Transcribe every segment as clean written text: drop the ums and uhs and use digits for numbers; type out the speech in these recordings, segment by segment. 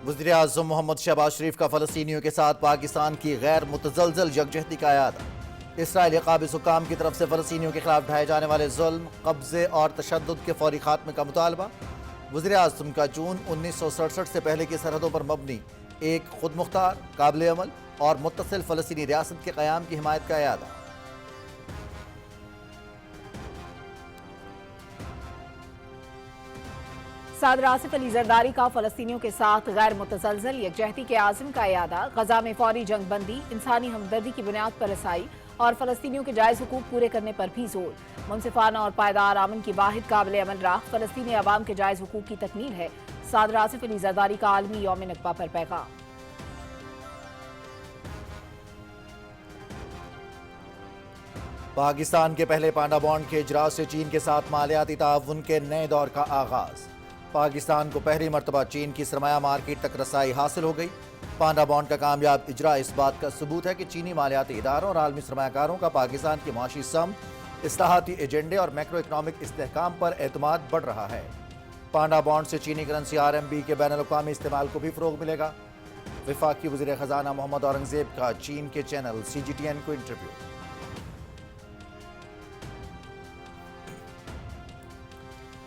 وزیر اعظم محمد شہباز شریف کا فلسطینیوں کے ساتھ پاکستان کی غیر متزلزل یکجہتی کا اعادہ۔ اسرائیلی قابض حکام کی طرف سے فلسطینیوں کے خلاف ڈھائے جانے والے ظلم، قبضے اور تشدد کے فوری خاتمے کا مطالبہ۔ وزیر اعظم کا جون 1967 سے پہلے کی سرحدوں پر مبنی ایک خود مختار، قابل عمل اور متصل فلسطینی ریاست کے قیام کی حمایت کا اعادہ۔ صدر آصف علی زرداری کا فلسطینیوں کے ساتھ غیر متزلزل یکجہتی کے عزم کا اعادہ۔ غزہ میں فوری جنگ بندی، انسانی ہمدردی کی بنیاد پر رسائی اور فلسطینیوں کے جائز حقوق پورے کرنے پر بھی زور۔ منصفانہ اور پائیدار امن کی واحد قابل عمل راہ فلسطینی عوام کے جائز حقوق کی تکمیل ہے۔ صدر آصف علی زرداری کا عالمی یوم نکبہ پر پیغام۔ پاکستان کے پہلے پانڈا بانڈ کے اجراء سے چین کے ساتھ مالیاتی تعاون کے نئے دور کا آغاز۔ پاکستان کو پہلی مرتبہ چین کی سرمایہ مارکیٹ تک رسائی حاصل ہو گئی۔ پانڈا بانڈ کا کامیاب اجراء اس بات کا ثبوت ہے کہ چینی مالیاتی اداروں اور عالمی سرمایہ کاروں کا پاکستان کی معاشی سمت، اصلاحاتی ایجنڈے اور میکرو اکنامک استحکام پر اعتماد بڑھ رہا ہے۔ پانڈا بانڈ سے چینی کرنسی RMB کے بین الاقوامی استعمال کو بھی فروغ ملے گا۔ وفاقی وزیر خزانہ محمد اورنگزیب کا چین کے چینل CGTN کو انٹرویو۔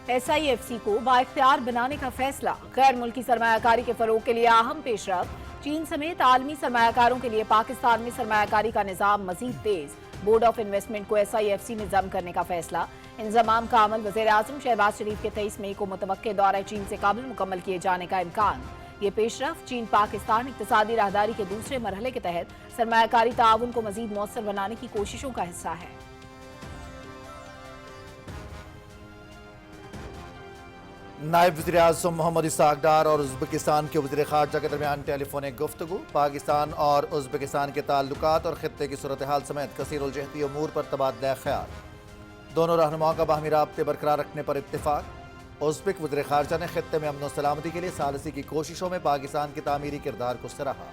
SIFC کو بااختیار بنانے کا فیصلہ، غیر ملکی سرمایہ کاری کے فروغ کے لیے اہم پیش رفت۔ چین سمیت عالمی سرمایہ کاروں کے لیے پاکستان میں سرمایہ کاری کا نظام مزید تیز۔ بورڈ آف انویسٹمنٹ کو SIFC میں ضم کرنے کا فیصلہ۔ انضمام کا عمل وزیر اعظم شہباز شریف کے 23 مئی کو متوقع دورہ چین سے قبل مکمل کیے جانے کا امکان۔ یہ پیش رفت چین پاکستان اقتصادی راہداری کے دوسرے مرحلے کے تحت سرمایہ کاری تعاون کو مزید مؤثر بنانے کی کوششوں کا حصہ ہے۔ نائب وزیر اعظم محمد اسحاق ڈار اور ازبکستان کے وزیر خارجہ کے درمیان ٹیلی فونک گفتگو۔ پاکستان اور ازبکستان کے تعلقات اور خطے کی صورتحال سمیت کثیر الجہتی امور پر تبادلہ خیال۔ دونوں رہنماؤں کا باہمی رابطے برقرار رکھنے پر اتفاق۔ ازبک وزیر خارجہ نے خطے میں امن و سلامتی کے لیے ثالثی کی کوششوں میں پاکستان کے تعمیری کردار کو سراہا۔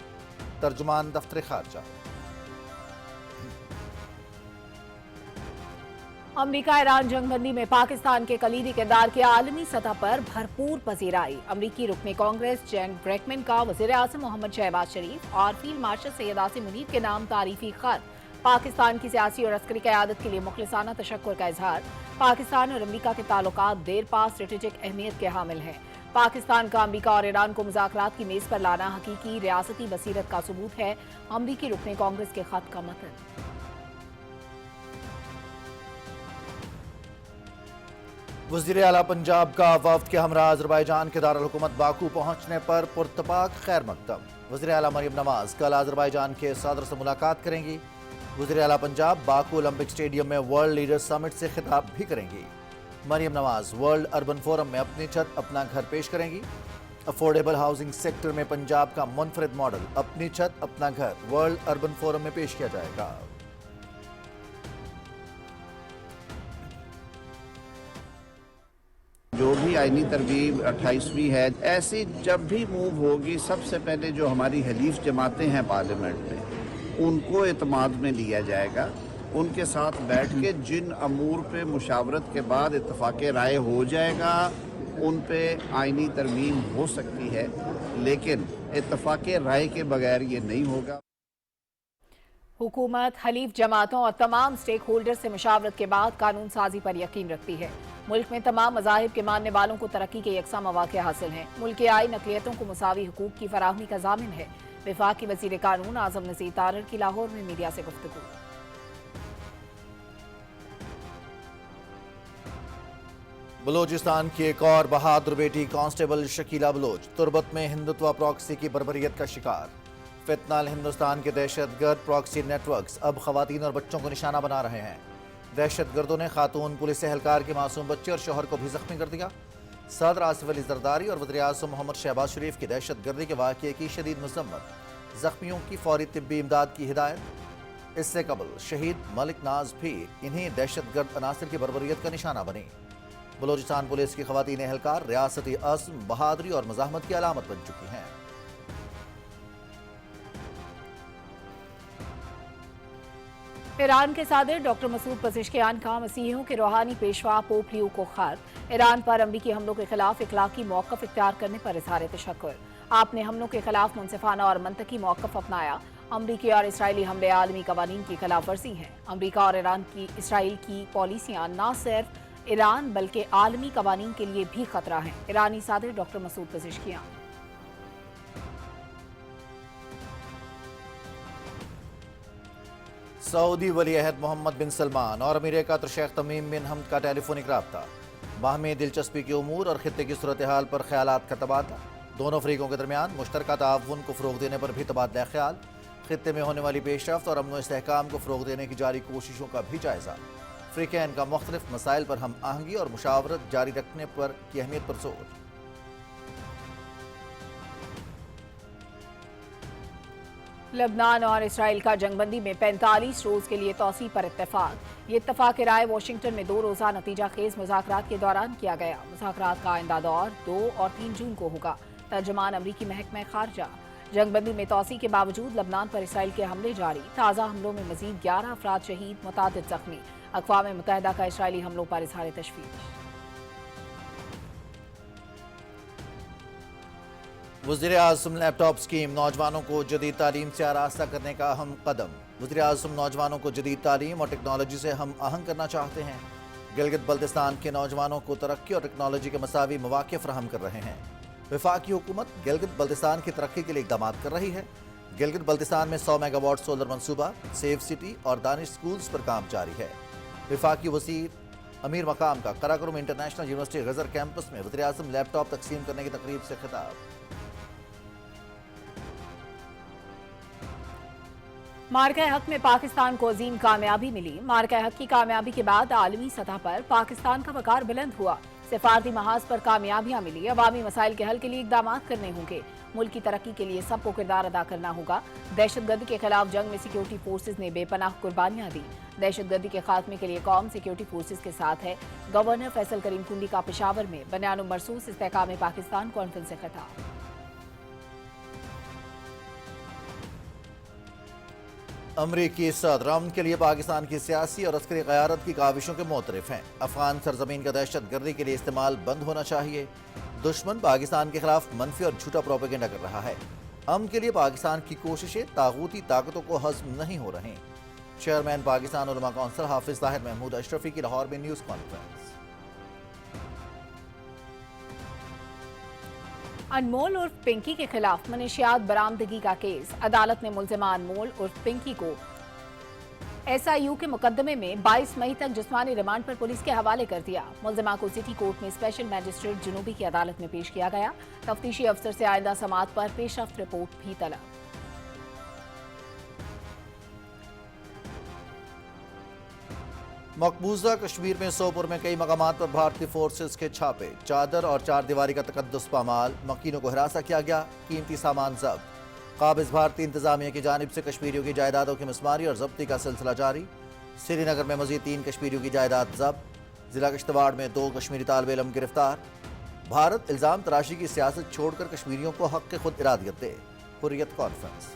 ترجمان دفتر خارجہ۔ امریکہ ایران جنگ بندی میں پاکستان کے کلیدی کردار کی عالمی سطح پر بھرپور پذیرائی۔ امریکی رکن کانگریس جین بریکمن کا وزیر اعظم محمد شہباز شریف اور فیلڈ مارشل سید عاصم منیر کے نام تعریفی خط۔ پاکستان کی سیاسی اور عسکری قیادت کے لیے مخلصانہ تشکر کا اظہار۔ پاکستان اور امریکہ کے تعلقات دیر پا اسٹریٹجک اہمیت کے حامل ہیں۔ پاکستان کا امریکہ اور ایران کو مذاکرات کی میز پر لانا حقیقی ریاستی بصیرت کا ثبوت ہے۔ امریکی رکن کانگریس کے خط کا متن۔ وزیر اعلیٰ پنجاب کا وفد کے ہمراہ آذربائیجان کے دارالحکومت باکو پہنچنے پر پرتپاک خیر مقدم۔ وزیر اعلیٰ مریم نواز کل آذربائیجان کے صدر سے ملاقات کریں گی۔ وزیر اعلیٰ پنجاب باکو اولمپک سٹیڈیم میں ورلڈ لیڈر سمٹ سے خطاب بھی کریں گی۔ Maryam Nawaz world urban forum میں اپنی چھت اپنا گھر پیش کریں گی۔ افورڈیبل ہاؤسنگ سیکٹر میں پنجاب کا منفرد ماڈل اپنی چھت اپنا گھر ورلڈ اربن فورم میں پیش کیا جائے گا۔ جو بھی آئینی ترغیب 28ویں ہے، ایسی جب بھی موو ہوگی سب سے پہلے جو ہماری حلیف جماعتیں ہیں پارلیمنٹ میں ان کو اعتماد میں لیا جائے گا۔ ان کے ساتھ بیٹھ کے جن امور پہ مشاورت کے بعد اتفاق رائے ہو جائے گا ان پہ آئینی ترمیم ہو سکتی ہے، لیکن اتفاق رائے کے بغیر یہ نہیں ہوگا۔ حکومت حلیف جماعتوں اور تمام سٹیک ہولڈر سے مشاورت کے بعد قانون سازی پر یقین رکھتی ہے۔ ملک میں تمام مذاہب کے ماننے والوں کو ترقی کے یکساں مواقع حاصل ہیں۔ ملک آئین اقلیتوں کو مساوی حقوق کی فراہمی کا ضامن ہے۔ وفاقی وزیر قانون اعظم نذیر تارڑ کی لاہور میں میڈیا سے گفتگو۔ بلوچستان کی ایک اور بہادر بیٹی کانسٹیبل شکیلہ بلوچ تربت میں ہندوتوا پراکسی کی بربریت کا شکار۔ فتنہ ہندوستان کے دہشت گرد پراکسی نیٹ ورکس اب خواتین اور بچوں کو نشانہ بنا رہے ہیں۔ دہشت گردوں نے خاتون پولیس اہلکار کے معصوم بچے اور شوہر کو بھی زخمی کر دیا۔ صدر آصف علی زرداری اور وزیر اعظم محمد شہباز شریف کی دہشت گردی کے واقعے کی شدید مذمت، زخمیوں کی فوری طبی امداد کی ہدایت۔ اس سے قبل شہید ملک ناز بھی انہی دہشت گرد عناصر کی بربریت کا نشانہ بنی۔ بلوچستان پولیس کی خواتین اہلکار ریاستی عزم، بہادری اور مزاحمت کی علامت بن چکی ہیں۔ ایران کے صدر ڈاکٹر مسعود پزشکیان کا مسیحیوں کے روحانی پیشوا پوپ لیو کو خط۔ ایران پر امریکی حملوں کے خلاف اخلاقی موقف اختیار کرنے پر اظہار تشکر۔ آپ نے حملوں کے خلاف منصفانہ اور منطقی موقف اپنایا۔ امریکی اور اسرائیلی حملے عالمی قوانین کی خلاف ورزی ہیں۔ امریکہ اور اسرائیل کی پالیسیاں نہ صرف ایران بلکہ عالمی قوانین کے لیے بھی خطرہ ہیں۔ ایرانی صادر ڈاکٹر مسعود پزشکیان۔ سعودی ولی عہد محمد بن سلمان اور امیر قطر شیخ تمیم بن حمد کا ٹیلی فونک رابطہ، باہمی دلچسپی کے امور اور خطے کی صورتحال پر خیالات کا تبادلہ، دونوں فریقوں کے درمیان مشترکہ تعاون کو فروغ دینے پر بھی تبادلہ خیال، خطے میں ہونے والی پیش رفت اور امن و استحکام کو فروغ دینے کی جاری کوششوں کا بھی جائزہ، فریقین کا مختلف مسائل پر ہم آہنگی اور مشاورت جاری رکھنے پر کی اہمیت پر زور۔ لبنان اور اسرائیل کا جنگ بندی میں 45 روز کے لیے توسیع پر اتفاق۔ یہ اتفاق رائے واشنگٹن میں 2 روزہ نتیجہ خیز مذاکرات کے دوران کیا گیا۔ مذاکرات کا آئندہ دور 2 اور 3 جون کو ہوگا۔ ترجمان امریکی محکمہ خارجہ۔ جنگ بندی میں توسیع کے باوجود لبنان پر اسرائیل کے حملے جاری، تازہ حملوں میں مزید 11 افراد شہید، متعدد زخمی۔ اقوام متحدہ کا اسرائیلی حملوں پر اظہار تشویش۔ وزیر اعظم لیپ ٹاپ اسکیم نوجوانوں کو جدید تعلیم سے آراستہ کرنے کا اہم قدم۔ وزیر اعظم نوجوانوں کو جدید تعلیم اور ٹیکنالوجی سے ہم آہنگ کرنا چاہتے ہیں۔ گلگت بلتستان کے نوجوانوں کو ترقی اور ٹیکنالوجی کے مساوی مواقع فراہم کر رہے ہیں۔ وفاقی حکومت گلگت بلتستان کی ترقی کے لیے اقدامات کر رہی ہے۔ گلگت بلتستان میں 100 میگا واٹ سولر منصوبہ، سیف سٹی اور دانش سکولز پر کام جاری ہے۔ وفاقی وزیر امیر مقام کا قراقرم انٹرنیشنل یونیورسٹی غزر کیمپس میں وزیر اعظم لیپ ٹاپ تقسیم کرنے کی تقریب سے خطاب۔ مارکہ حق میں پاکستان کو عظیم کامیابی ملی۔ مارکہ حق کی کامیابی کے بعد عالمی سطح پر پاکستان کا وقار بلند ہوا۔ سفارتی محاذ پر کامیابیاں ملی۔ عوامی مسائل کے حل کے لیے اقدامات کرنے ہوں گے۔ ملک کی ترقی کے لیے سب کو کردار ادا کرنا ہوگا۔ دہشت گردی کے خلاف جنگ میں سیکیورٹی فورسز نے بے پناہ قربانیاں دی۔ دہشت گردی کے خاتمے کے لیے قوم سیکیورٹی فورسز کے ساتھ ہے۔ گورنر فیصل کریم کنڈی کا پشاور میں بنیان مرصوص استحکام پاکستان کانفرنس سے خطاب۔ امریکی صدر امن کے لیے پاکستان کی سیاسی اور عسکری قیادت کی کاوشوں کے معترف ہیں۔ افغان سرزمین کا دہشت گردی کے لیے استعمال بند ہونا چاہیے۔ دشمن پاکستان کے خلاف منفی اور جھوٹا پروپیگنڈا کر رہا ہے۔ امن کے لیے پاکستان کی کوششیں طاغوتی طاقتوں کو ہضم نہیں ہو رہیں۔ چیئرمین پاکستان علماء کونسل حافظ طاہر محمود اشرفی کی لاہور میں نیوز کانفرنس۔ انمول عرف پنکی کے خلاف منشیات برآمدگی کا کیس۔ عدالت نے ملزمہ انمول عرف پنکی کو SIU کے مقدمے میں 22 مئی تک جسمانی ریمانڈ پر پولیس کے حوالے کر دیا۔ ملزمہ کو سٹی کورٹ میں اسپیشل میجسٹریٹ جنوبی کی عدالت میں پیش کیا گیا۔ تفتیشی افسر سے آئندہ سماعت پر پیش رفت رپورٹ بھی طلب۔ مقبوضہ کشمیر میں سوپور میں کئی مقامات پر بھارتی فورسز کے چھاپے، چادر اور چار دیواری کا تقدس پامال، مکینوں کو ہراساں کیا گیا، قیمتی سامان ضبط۔ قابض بھارتی انتظامیہ کی جانب سے کشمیریوں کی جائیدادوں کی مسماری اور ضبطی کا سلسلہ جاری۔ سری نگر میں مزید 3 کشمیریوں کی جائیداد ضبط۔ ضلع کشتواڑ میں 2 کشمیری طالب علم گرفتار۔ بھارت الزام تراشی کی سیاست چھوڑ کر کشمیریوں کو حق خود ارادیت دے۔ حریت کانفرنس۔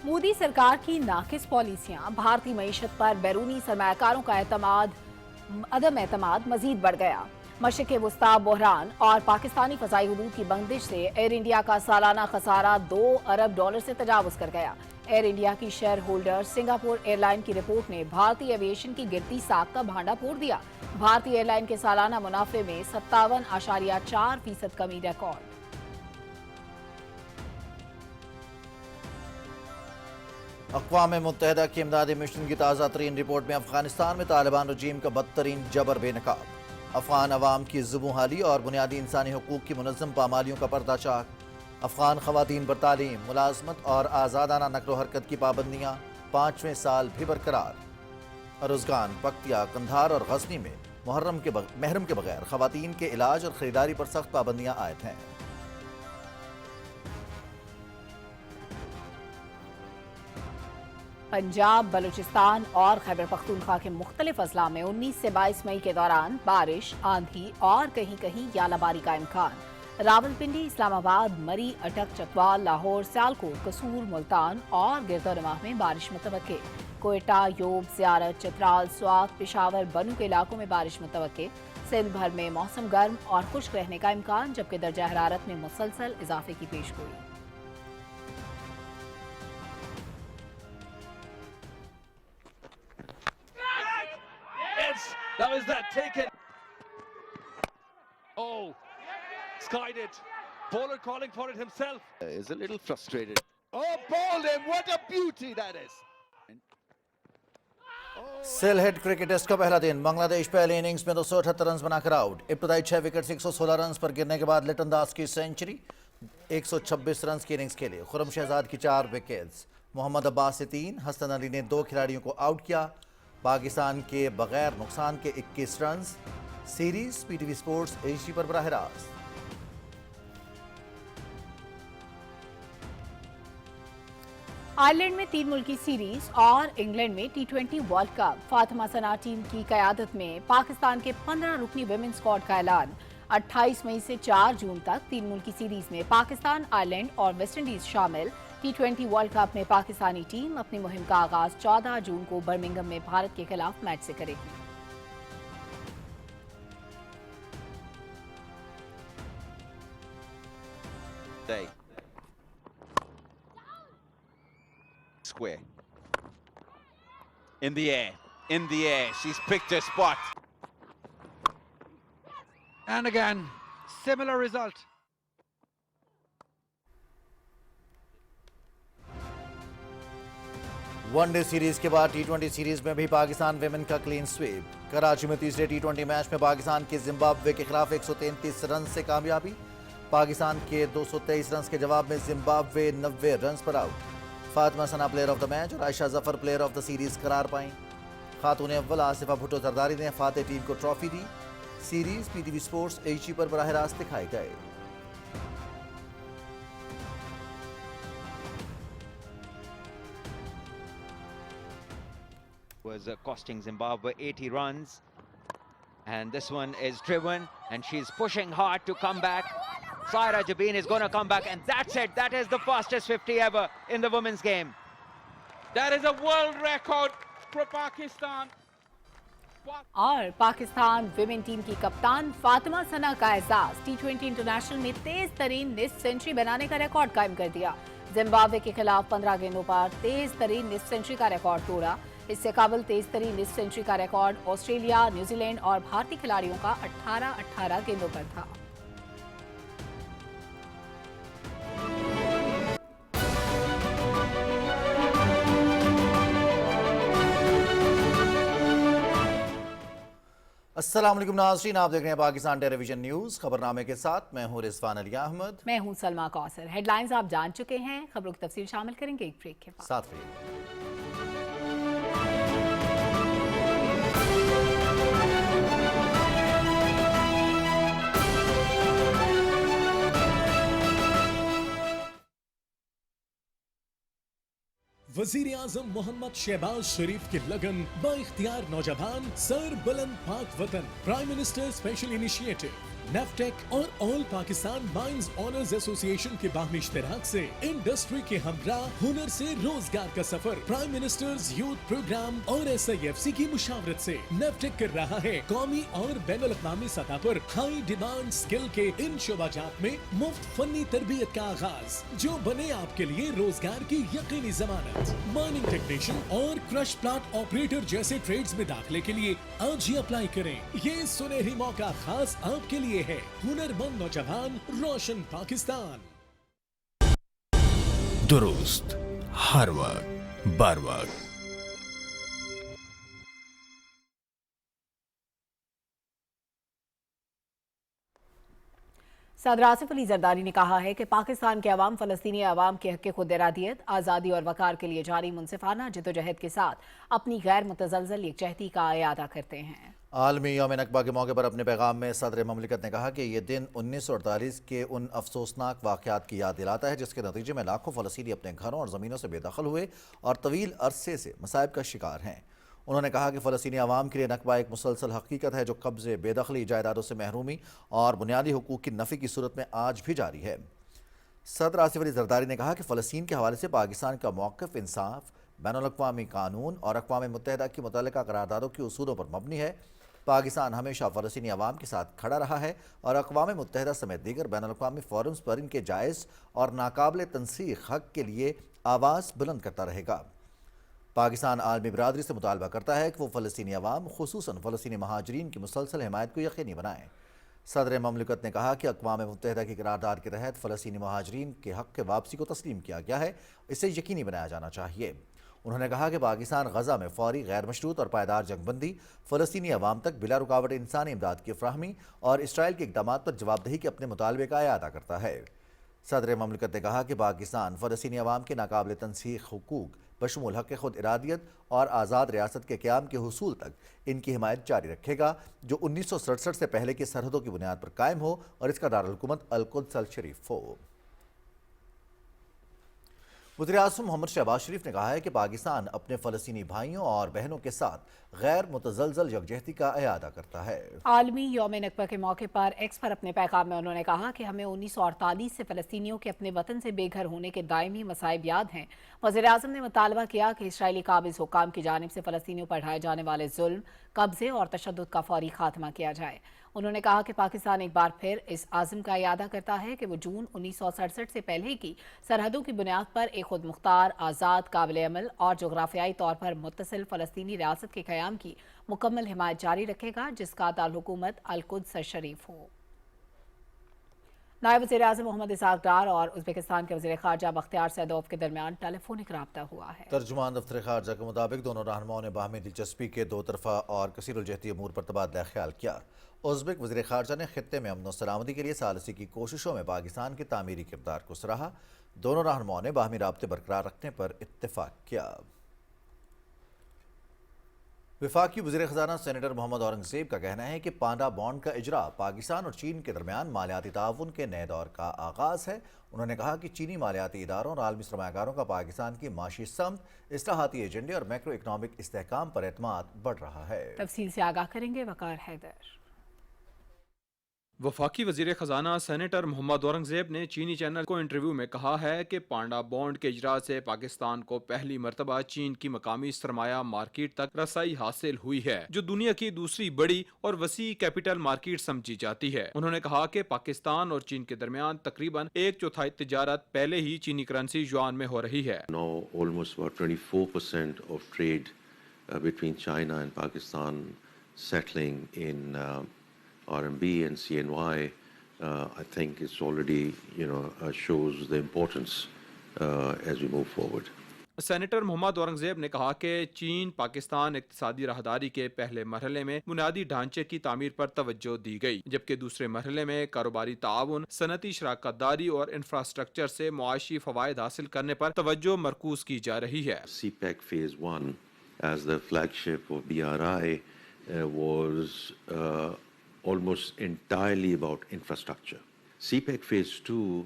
مودی سرکار کی ناقص پالیسیاں، بھارتی معیشت پر بیرونی سرمایہ کاروں کا عدم اعتماد مزید بڑھ گیا۔ مشرق وسطی بحران اور پاکستانی فضائی حدود کی بندش سے ایئر انڈیا کا سالانہ خسارہ $2 ارب سے تجاوز کر گیا۔ ایئر انڈیا کی shareholder Singapore airline کی رپورٹ نے بھارتی ایویشن کی گرتی ساکھ کا بھانڈا پھوڑ دیا۔ بھارتی ایئر لائن کے سالانہ منافع میں 57.4% کمی ریکارڈ۔ اقوام متحدہ کی امدادی مشن کی تازہ ترین رپورٹ میں افغانستان میں طالبان رجیم کا بدترین جبر بے نقاب۔ افغان عوام کی زبوں حالی اور بنیادی انسانی حقوق کی منظم پامالیوں کا پردہ چاک۔ افغان خواتین پر تعلیم، ملازمت اور آزادانہ نقل و حرکت کی پابندیاں 5ویں سال بھی برقرار۔ ارزگان، پکتیا، قندھار اور غزنی میں محرم کے بغیر خواتین کے علاج اور خریداری پر سخت پابندیاں عائد ہیں۔ پنجاب، بلوچستان اور خیبر پختونخوا کے مختلف اضلاع میں 19 سے 22 مئی کے دوران بارش، آندھی اور کہیں کہیں ژالہ باری کا امکان۔ راولپنڈی، اسلام آباد، مری، اٹک، چکوال، لاہور، سیالکوٹ، قصور، ملتان اور گردہ نواح میں بارش متوقع۔ कोयटा, योब, ज़ियारत, चित्राल, स्वात, पेशावर, बनू के इलाकों में बारिश मुतवक्के। सिंध भर में मौसम गर्म और खुश्क रहने का इम्कान, जबकि दर्जा हरारत में मुसलसल इजाफे की पेशगोई। Yes, that was that taken. Oh, skied it. Bowler calling for it himself. Is a little frustrated. Oh, bowled him. What a beauty that is. Sylhet cricket test का पहला दिन, बांग्लादेश पहले इनिंग्स में 278 रन बनाकर आउट। इब्तदाई 6 विकेट से 116 run पर गिरने के बाद लिटन दास की सेंचुरी, 126 रन की इनिंग्स के लिए खुरम शहजाद की 4 विकेट्स, मोहम्मद अब्बास से 3, हसन अली ने 2 खिलाड़ियों को आउट किया। पाकिस्तान के बगैर नुकसान के 21 run. Series PTV sports HD पर बराह रास्त। आयरलैंड में 3 मुल्की सीरीज और इंग्लैंड में T20 वर्ल्ड कप। फातिमा सना टीम की क़यादत में पाकिस्तान के 15 रुकनी विमेन स्क्वाड का ऐलान। 28 मई से 4 जून तक 3 मुल्की सीरीज में पाकिस्तान, आयरलैंड और वेस्ट इंडीज शामिल। T20 वर्ल्ड कप में पाकिस्तानी टीम अपनी मुहिम का आगाज 14 जून को बर्मिंघम में भारत के खिलाफ मैच से करेगी। Square. In the air, she's picked her spot. And again, similar result. One day series के बाद T20 सीरीज में भी पाकिस्तान विमेन का क्लीन स्वीप। कराची में तीसरे T20 मैच में पाकिस्तान की जिम्बाब्वे के खिलाफ 133 रन से कामयाबी। पाकिस्तान के 223 रन के जवाब में जिम्बाब्वे 90 रन पर out. Fatima Sana player of the match और Ayesha Zafar player of the series करार पाईं। खातून अव्वल आसिफा भुट्टो जरदारी ने फातेह टीम को ट्रॉफी दी। सीरीज पीटीवी स्पोर्ट्स एचडी पर बराह रास्त दिखाए गए। Was costing Zimbabwe 80 runs, and this one is driven and she's pushing hard to come back. Saira Jabin is going to come back, and that's it. That is the fastest 50 ever in the women's game. That is a world record for Pakistan. और Pakistan women team की कप्तान फातिमा सना का एहसास। T20 international में तेज तरीन निस्फ century बनाने का record कायम कर दिया। जिम्बाब्वे के खिलाफ 15 गेंदों पर तेज तरीन निस्फ सेंचुरी का रिकॉर्ड तोड़ा। इससे काबिल तेज तरीन निस्फ सेंचुरी का रिकॉर्ड ऑस्ट्रेलिया, न्यूजीलैंड और भारतीय खिलाड़ियों का 18-18 गेंदों पर था। अस्सलाम वालेकुम नाज़रीन, आप देख रहे हैं पाकिस्तान टेलीविजन न्यूज़। खबरनामे के साथ मैं हूं रिजवान अली अहमद। मैं हूं सलमा कौसर। हेडलाइंस आप जान चुके हैं, खबरों की तफसील शामिल करेंगे एक ब्रेक के बाद। साथ रहिए। वजीर आजम मोहम्मद शहबाज शरीफ की लगन बाइख्तियार नौजवान सर बुलंद पाक वतन प्राइम मिनिस्टर स्पेशल इनिशिएटिव नेफ्टेक और all Pakistan mines owners association के बाहमी इश्तराक से इंडस्ट्री के हमरा हुनर से रोजगार का सफर प्राइम मिनिस्टर्स यूथ प्रोग्राम और SIFC की मुशावरत से नेफ्टेक कर रहा है कौमी और बैनुल अक़वामी सतह पर हाई डिमांड स्किल के इन शोबाजात में मुफ्त फनी तरबियत का आगाज, जो बने आपके लिए रोजगार की यकीनी जमानत। माइनिंग टेक्नीशियन और क्रश प्लांट ऑपरेटर जैसे ट्रेड्स में दाखिले के लिए आज ही अप्लाई करें। ये सुनहरी मौका खास आपके लिए है। हुनरमंद नौजवान, रोशन पाकिस्तान। दुरुस्त हर वक्त बर वक्त। सदर आसिफ अली जरदारी ने कहा है कि पाकिस्तान के अवाम फ़लस्तीनी अवाम के हक़ खुद इरादियत, आज़ादी और वक़ार के लिए जारी मुनसिफाना जद्दोजहद के साथ अपनी गैर मुतज़लज़ल यकजहती का इयादा करते हैं। आलमी यौम नकबा के मौके पर अपने पैगाम में सदर ममलिकत ने कहा कि ये दिन 1948 के उन अफसोसनाक वाक़यात की याद दिलाता है जिसके नतीजे में लाखों फ़लस्तीनी अपने घरों और ज़मीनों से बेदखल हुए और तवील अरसे से मसाइब का शिकार हैं। उन्होंने कहा कि फ़लस्तीनी अवाम के लिए नकबा एक मुसलसल हकीकत है जो कब्ज़े, बेदखली, जायदादों से महरूमी और बुनियादी हुकूक की नफ़ी की सूरत में आज भी जारी है। सदर आसिफ अली जरदारी ने कहा कि फ़लस्तीन के हवाले से पाकिस्तान का मौक़िफ़ इंसाफ, बैनुल-अक़वामी कानून और अक़वाम मुत्तहिदा की मुतल्लिका करारदादों के उसूलों पर मबनी है। पाकिस्तान हमेशा फ़लस्तीनी अवाम के साथ खड़ा रहा है और अक़वाम मुत्तहिदा समेत दीगर बैनुल-अक़वामी फ़ोरम्स पर इनके जायज़ और नाकाबिल तनसीख हक़ के लिए आवाज़ बुलंद करता रहेगा। पाकिस्तान आलमी बिरादरी से मुतालबा करता है कि वो फ़लस्तीनी अवाम खुसूसन फ़लस्तीनी महाजरीन की मुसलसल हिमायत को यकीनी बनाएँ। सदर ममलिकत ने कहा कि अक़वाम मुत्तहिदा की करारदाद के तहत फ़लस्तीनी महाजरीन के हक़ के वापसी को तस्लीम किया गया है, इसे यकीनी बनाया जाना चाहिए। उन्होंने कहा कि पाकिस्तान गज़ा में फ़ौरी गैर मशरूत और पायदार जंगबंदी, फ़लस्तीनी अवाम तक बिला रुकावट इंसानी इमदाद की फ़राहमी और इसराइल के इक़दामात पर जवाबदेही के अपने मुतालबे का इआदा करता है। सदर ममलिकत ने कहा कि पाकिस्तान फ़लस्तीनी अवाम के नाकाबिल तनसीख हुकूक बशमूल हक़ खुद इरादियत और आज़ाद रियासत के क़याम के हुसूल तक इनकी हिमायत जारी रखेगा, जो 1967 से पहले की सरहदों की बुनियाद पर कायम हो और इसका दारुल-हुकूमत अल-कुद्स अल-शरीफ हो। वज़ीर-ए-आज़म मोहम्मद शहबाज शरीफ ने कहा है कि पाकिस्तान अपने फ़लस्तीनी भाइयों और बहनों के साथ गैर मुतज़लज़ल यकजहती का इआदा करता है। आलमी यौम नकबा के मौके पर एक्स पर अपने पैगाम में उन्होंने कहा कि हमें 1948 से फ़लस्तीनियों के अपने वतन से बेघर होने के दायमी मसाइब याद हैं। वज़ीर-ए-आज़म ने मुतालबा किया कि इसराइली काबिज़ हुक्काम की जानिब से फ़लस्तीनियों पर ढाए जाने वाले जुल्म, कब्ज़े और तशद्दुद का फौरी खात्मा किया जाए। उन्होंने कहा कि पाकिस्तान एक बार फिर इस आज़म का इआदा करता है कि वो जून 1967 से पहले की सरहदों की बुनियाद पर एक खुद मुख्तार, आज़ाद, काबिल अमल और जोग्राफियाई तौर पर मुत्तसिल फ़लस्तीनी रियासत के क़याम की मुकम्मल हिमायत जारी रखेगा, जिसका दारुल-हुकूमत अल-कुद्स अल-शरीफ हो। नायब वज़ीर-ए-आज़म मोहम्मद इसहाक़ डार और उज़्बेकिस्तान के वज़ीर ख़ारजा बख्तियार सैदोव के दरमियान टेलीफोनिक रब्ता हुआ है। तर्जुमान दफ्तर ख़ारजा के मुताबिक दोनों रहनुमाओं ने बाहमी दिलचस्पी के दो तरफ़ा और कसीरुल-जहती अमूर पर तबादला ख्याल किया। उज़्बेक वज़ीर ख़ारजा ने ख़ित्ते में अमन और सलामती के लिए सालसी की कोशिशों में पाकिस्तान के तामीरी किरदार को सराहा। दोनों रहनुमाओं ने बाहमी राब्ते बरकरार रखने पर इत्तेफाक किया। वफाकी वज़ीर ख़ज़ाना सेनेटर मोहम्मद औरंगज़ेब का कहना है कि पांडा बॉन्ड का इजरा पाकिस्तान और चीन के दरमियान मालियाती ताउन के नए दौर का आगाज़ है। उन्होंने कहा कि चीनी मालियाती इदारों और आलमी सरमायाकारों का पाकिस्तान की माशी समत, इस्लाहाती एजेंडे और मैक्रो इकनॉमिक इस्तेहकाम पर एतमाद बढ़ रहा है। तफसील से आगाह करेंगे वकार हैदर। वफाकी वज़ीर ख़ज़ाना सेनेटर मोहम्मद औरंगज़ेब ने चीनी चैनल को इंटरव्यू में कहा है कि पांडा बॉन्ड के इजरा से पाकिस्तान को पहली मरतबा चीन की मकामी सरमाया मार्केट तक रसाई हासिल हुई है, जो दुनिया की दूसरी बड़ी और वसी कैपिटल मार्केट समझी जाती है। उन्होंने कहा कि पाकिस्तान और चीन के दरमियान तकरीबन 1/4 तिजारत पहले ही चीनी करेंसी युआन में हो रही है। Now almost about 24% of trade between China and Pakistan settling in RMB and CNY. I think it's already, shows the importance as we move forward. Senator Muhammad Aurangzeb ने कहा कि चीन पाकिस्तान इक़्तिसादी राहदारी के पहले मरहले में बुनियादी ढांचे की तामीर पर तवज्जो दी गई, जबकि दूसरे मरहले में कारोबारी ताउन, सनती शराकतदारी और इंफ्रास्ट्रक्चर से मुआशी फ़वाइद हासिल करने पर तवज्जो मरकूज की जा रही है। CPEC Phase 1 as the flagship of BRI was almost entirely about infrastructure. CPEC Phase 2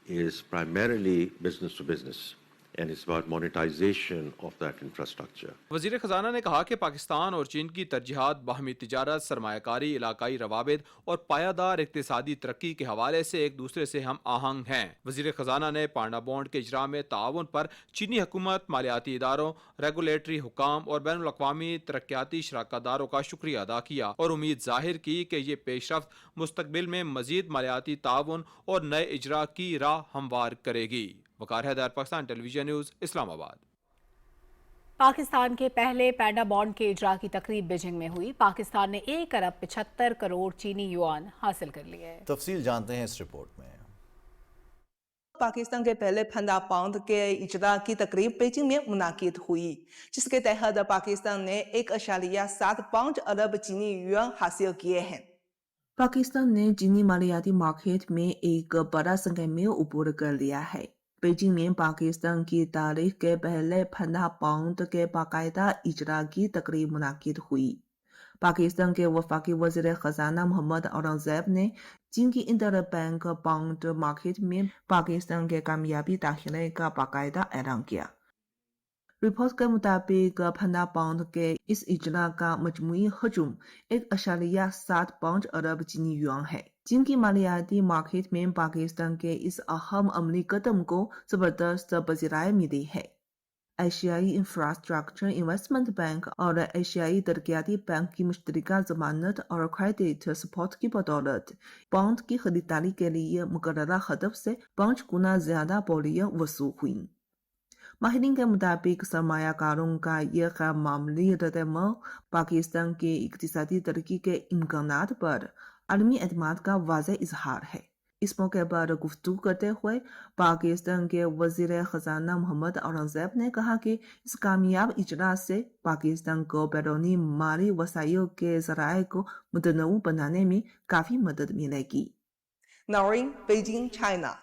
is primarily business to business. And it's about monetization of that infrastructure. वज़ीर ख़ज़ाना ने कहा कि पाकिस्तान और चीन की तरजीहात बाहमी तिजारत, सरमायाकारी, इलाकाई रवाबित और पायादार इक़्तिसादी तरक्की के हवाले से एक दूसरे से हम आहंग हैं। वज़ीर ख़ज़ाना ने पांडा बॉन्ड के इजरा में ताउन पर चीनी हुकूमत, मालियाती इदारों, रेगुलेटरी हुकाम और बैनुल अक़वामी तरक्याती शराकतदारों का शुक्रिया अदा किया और उम्मीद ज़ाहिर की कि ये पेशरफ्त मुस्तक़बिल में मज़ीद मालियाती ताउन और नए इजरा की राह हमवार करेगी। वकार हैदर, पाकिस्तान टेलीविजन न्यूज़, इस्लामाबाद। पाकिस्तान के पहले पैंडा बॉन्ड के इजरा की तकरीब बीजिंग में हुई। पाकिस्तान ने 1 अरब 75 करोड़ चीनी युआन हासिल कर लिए। तफसील जानते हैं इस रिपोर्ट में। पाकिस्तान के पहले पैंडा बॉन्ड के इजरा की तकरीब बीजिंग में मुनाकिद हुई, जिसके तहत पाकिस्तान ने 1.75 अरब चीनी युआन हासिल किए हैं। पाकिस्तान ने चीनी मालियाती मार्केट में एक बड़ा संख्या में ऊपर कर लिया है। बीजिंग में पाकिस्तान की तारीख के पहले पैंडा बॉन्ड के बाकायदा इजरा की तकरीब मुनाकिद हुई। पाकिस्तान के वफाकी वज़ीर ख़ज़ाना मोहम्मद औरंगज़ेब ने चीन की इंटर बैंक बॉन्ड मार्केट में पाकिस्तान के कामयाबी दाखिले का बाकायदा ऐलान किया। रिपोर्ट के मुताबिक पैंडा बॉन्ड के इस इजरा का मजमूई हजम 1.75 अरब चीनी युआन है। चीन की मालियाती मार्केट में पाकिस्तान के इस अहम अमली कदम को जबरदस्त पज़ीराई मिली है। एशियाई इंफ्रास्ट्रक्चर इन्वेस्टमेंट बैंक और एशियाई तरक्याती बैंक की मुश्तरका जमानत और क्रेडिट सपोर्ट की बदौलत बॉन्ड की खरीदारी के लिए मुकर्ररा हदफ से 5 गुना ज्यादा बोलियां वसूल हुई। माहिरीन के मुताबिक सरमायाकारों का यह गैर मामूली रद्द-ए-अमल पाकिस्तान के इक्तिसादी तरक्की के इम्कानात पर आलमी एतमाद का वाज़ेह इजहार है। इस मौके पर गुफ्तगू करते हुए पाकिस्तान के वज़ीर ख़ज़ाना मोहम्मद औरंगज़ेब ने कहा कि इस कामयाब इजलास से पाकिस्तान को बैरूनी माली वसाइल के ज़राए को मुतनव्वु बनाने में काफ़ी मदद मिलेगी। Naureen, Beijing, China.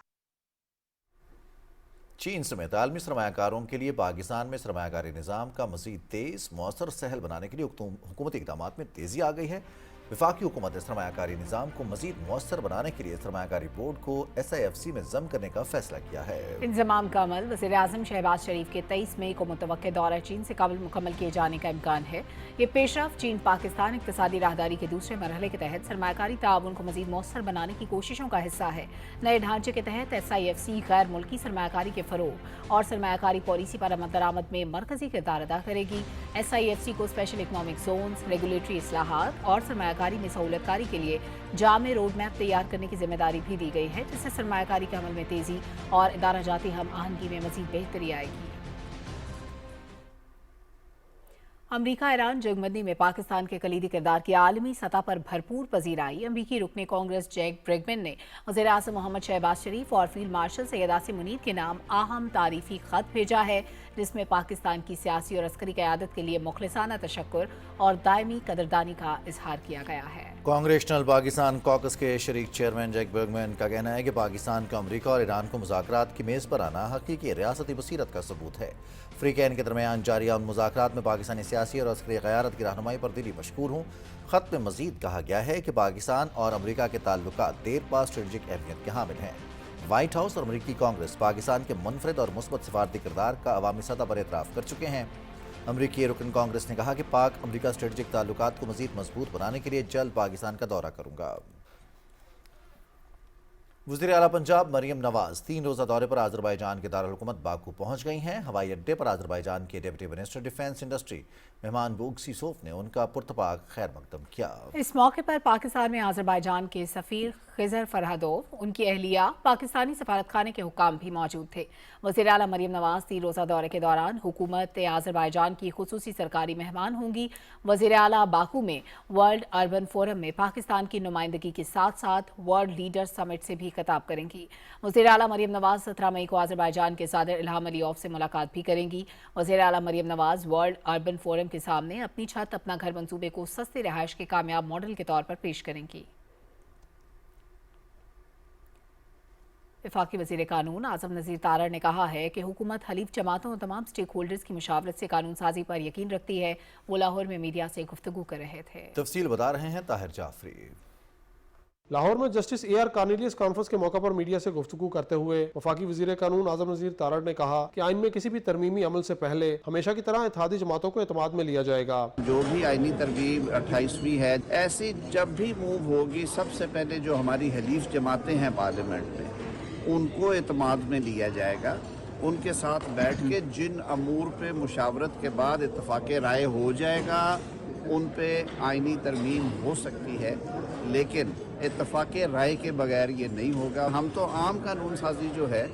चीन समेत आलमी सरमायाकारों के लिए पाकिस्तान में सरमायाकारी निज़ाम का मज़ीद तेज़ मौसर सहल बनाने के लिए हुकूमती इक़दामात में तेज़ी आ गई है। वफाकी हुकूमत ने सरमायाकारी निज़ाम को मज़ीद मौसर बनाने के लिए सरमायाकारी बोर्ड को SIFC में ज़म करने का फैसला किया है। इंज़माम का अमल वज़ीर आज़म शहबाज शरीफ के 23 मई को मुतवक्के दौरा चीन से कबल मुकम्मल किए जाने का इम्कान है। ये पेशरफ चीन पाकिस्तान इक़्तिसादी राहदारी के दूसरे मरहले के तहत सरमायाकारी ताउन को मज़ीद मौसर बनाने की कोशिशों का हिस्सा है। नए ढांचे के तहत SIFC गैर मुल्की सरमायाकारी के फ़रोग़ और सरमायाकारी पॉलिसी पर अमल दरामद में मरकज़ी किरदार अदा करेगी। SIFC को स्पेशल इकनॉमिक जोन्स, रेगुलेटरी इस्लाहात और सरमायाकारी में सहूलतकारी के लिए जामे रोड मैप तैयार करने की जिम्मेदारी भी दी गई है, जिससे सरमायाकारी के अमल में तेजी और इदारा जाती हम आहंगी में मज़ीद बेहतरी आएगी। अमरीका ईरान जंगबंदी में पाकिस्तान के कलीदी किरदार की आलमी सतह पर भरपूर पजीराई। अमरीकी रुकने कांग्रेस जैक ब्रेगमैन ने वज़ीर आज़म मोहम्मद शहबाज शरीफ और फील्ड मार्शल सैयद आसिम मुनीर के नाम अहम तारीफी खत भेजा है, जिसमें पाकिस्तान की सियासी और अस्करी क़यादत के लिए मुखलिसाना तशक्कुर और दायमी कदरदानी का इजहार किया गया है। कांग्रेशनल पाकिस्तान कॉकस के शरीक चेयरमैन जैक ब्रेगमैन का कहना है कि पाकिस्तान को अमरीका और ईरान को मुज़ाकरात की मेज़ पर आना हकीकी रियासती बसीरत का सबूत है। फ्रीकैन के दरमियान जारी उन मुज़ाकरात में पाकिस्तानी सियासी और अस्करी क़यादत की रहनुमाई पर दिली मशकूर हूँ। ख़त में मज़ीद कहा गया है कि पाकिस्तान और अमरीका के ताल्लुकात देरपा स्ट्रेटजिक अहमियत के हामिल हैं। व्हाइट हाउस और अमरीकी कांग्रेस पाकिस्तान के मुनफरिद और मुस्बत सिफारती किरदार का अवामी सतह पर एतराफ़ कर चुके हैं। अमरीकी रुकन कांग्रेस ने कहा कि पाक अमरीका स्ट्रेटजिक ताल्लुकात को मज़ीद मजबूत बनाने के लिए जल्द पाकिस्तान का दौरा करूँगा। वज़ीर आला पंजाब मरियम नवाज 3 रोज़ा दौरे पर आज़रबाईजान के दारुल हुकूमत बाकू पहुँच गई हैं। हवाई अड्डे पर आज़रबाईजान के डिप्टी मिनिस्टर डिफेंस इंडस्ट्री मेहमान बूगसी सोफ ने उनका पुरतपाक खैर मकदम किया। इस मौके पर पाकिस्तान में आज़रबाईजान के सफ़ीर खिज़र फरहदोव, उनकी अहलिया, पाकिस्तानी सफारतखाने के हुकाम भी मौजूद थे। वज़ीर आला मरियम नवाज 3 रोज़ा दौरे के दौरान हुकूमत आज़रबाईजान की खुसूसी सरकारी मेहमान होंगी। वज़ीर आला बाकू में वर्ल्ड अर्बन फोरम में पाकिस्तान की नुमाइंदगी के साथ साथ वर्ल्ड लीडर्स समिट से भी खिताब करेंगी। वज़ीर आला मरियम नवाज 17 मई को आज़रबाईजान के सदर इल्हाम अलीयव से मुलाकात भी करेंगी। वज़ीर आला Maryam Nawaz world urban forum के सामने अपनी छत अपना घर मंसूबे को सस्ती रिहाइश के कामयाब मॉडल के तौर पर पेश करेंगी। वफाकी वज़ीर कानून आज़म नज़ीर तारड़ ने कहा है कि हुकूमत हलीफ जमातों और तमाम स्टेक होल्डर्स की मुशावरत से कानून साजी पर यकीन रखती है। वो लाहौर में मीडिया से गुफ्तगू कर रहे थे। तफसील बता रहे हैं ताहिर जाफरी। लाहौर में जस्टिस AR कार्नेलियस कॉन्फ्रेंस के मौके पर मीडिया से गुफ्तगू करते हुए वफाकी वज़ीर कानून आज़म नज़ीर तारड़ ने कहा कि आइन में किसी भी तरमीमी अमल से पहले हमेशा की तरह इत्तेहादी जमातों को एतमाद में लिया जाएगा। जो भी आइनी तरकीब 28वीं है, ऐसी जब भी मूव होगी सबसे पहले जो हमारी हलीफ जमातें हैं पार्लियामेंट में उनको एतमाद में लिया जाएगा। उनके साथ बैठ के जिन अमूर पे मुशावरत के बाद इत्तफाक राय हो जाएगा उन पे आइनी तरमीम हो सकती है, लेकिन इत्तफाक राय के बगैर ये नहीं होगा। हम तो आम कानून साजी जो है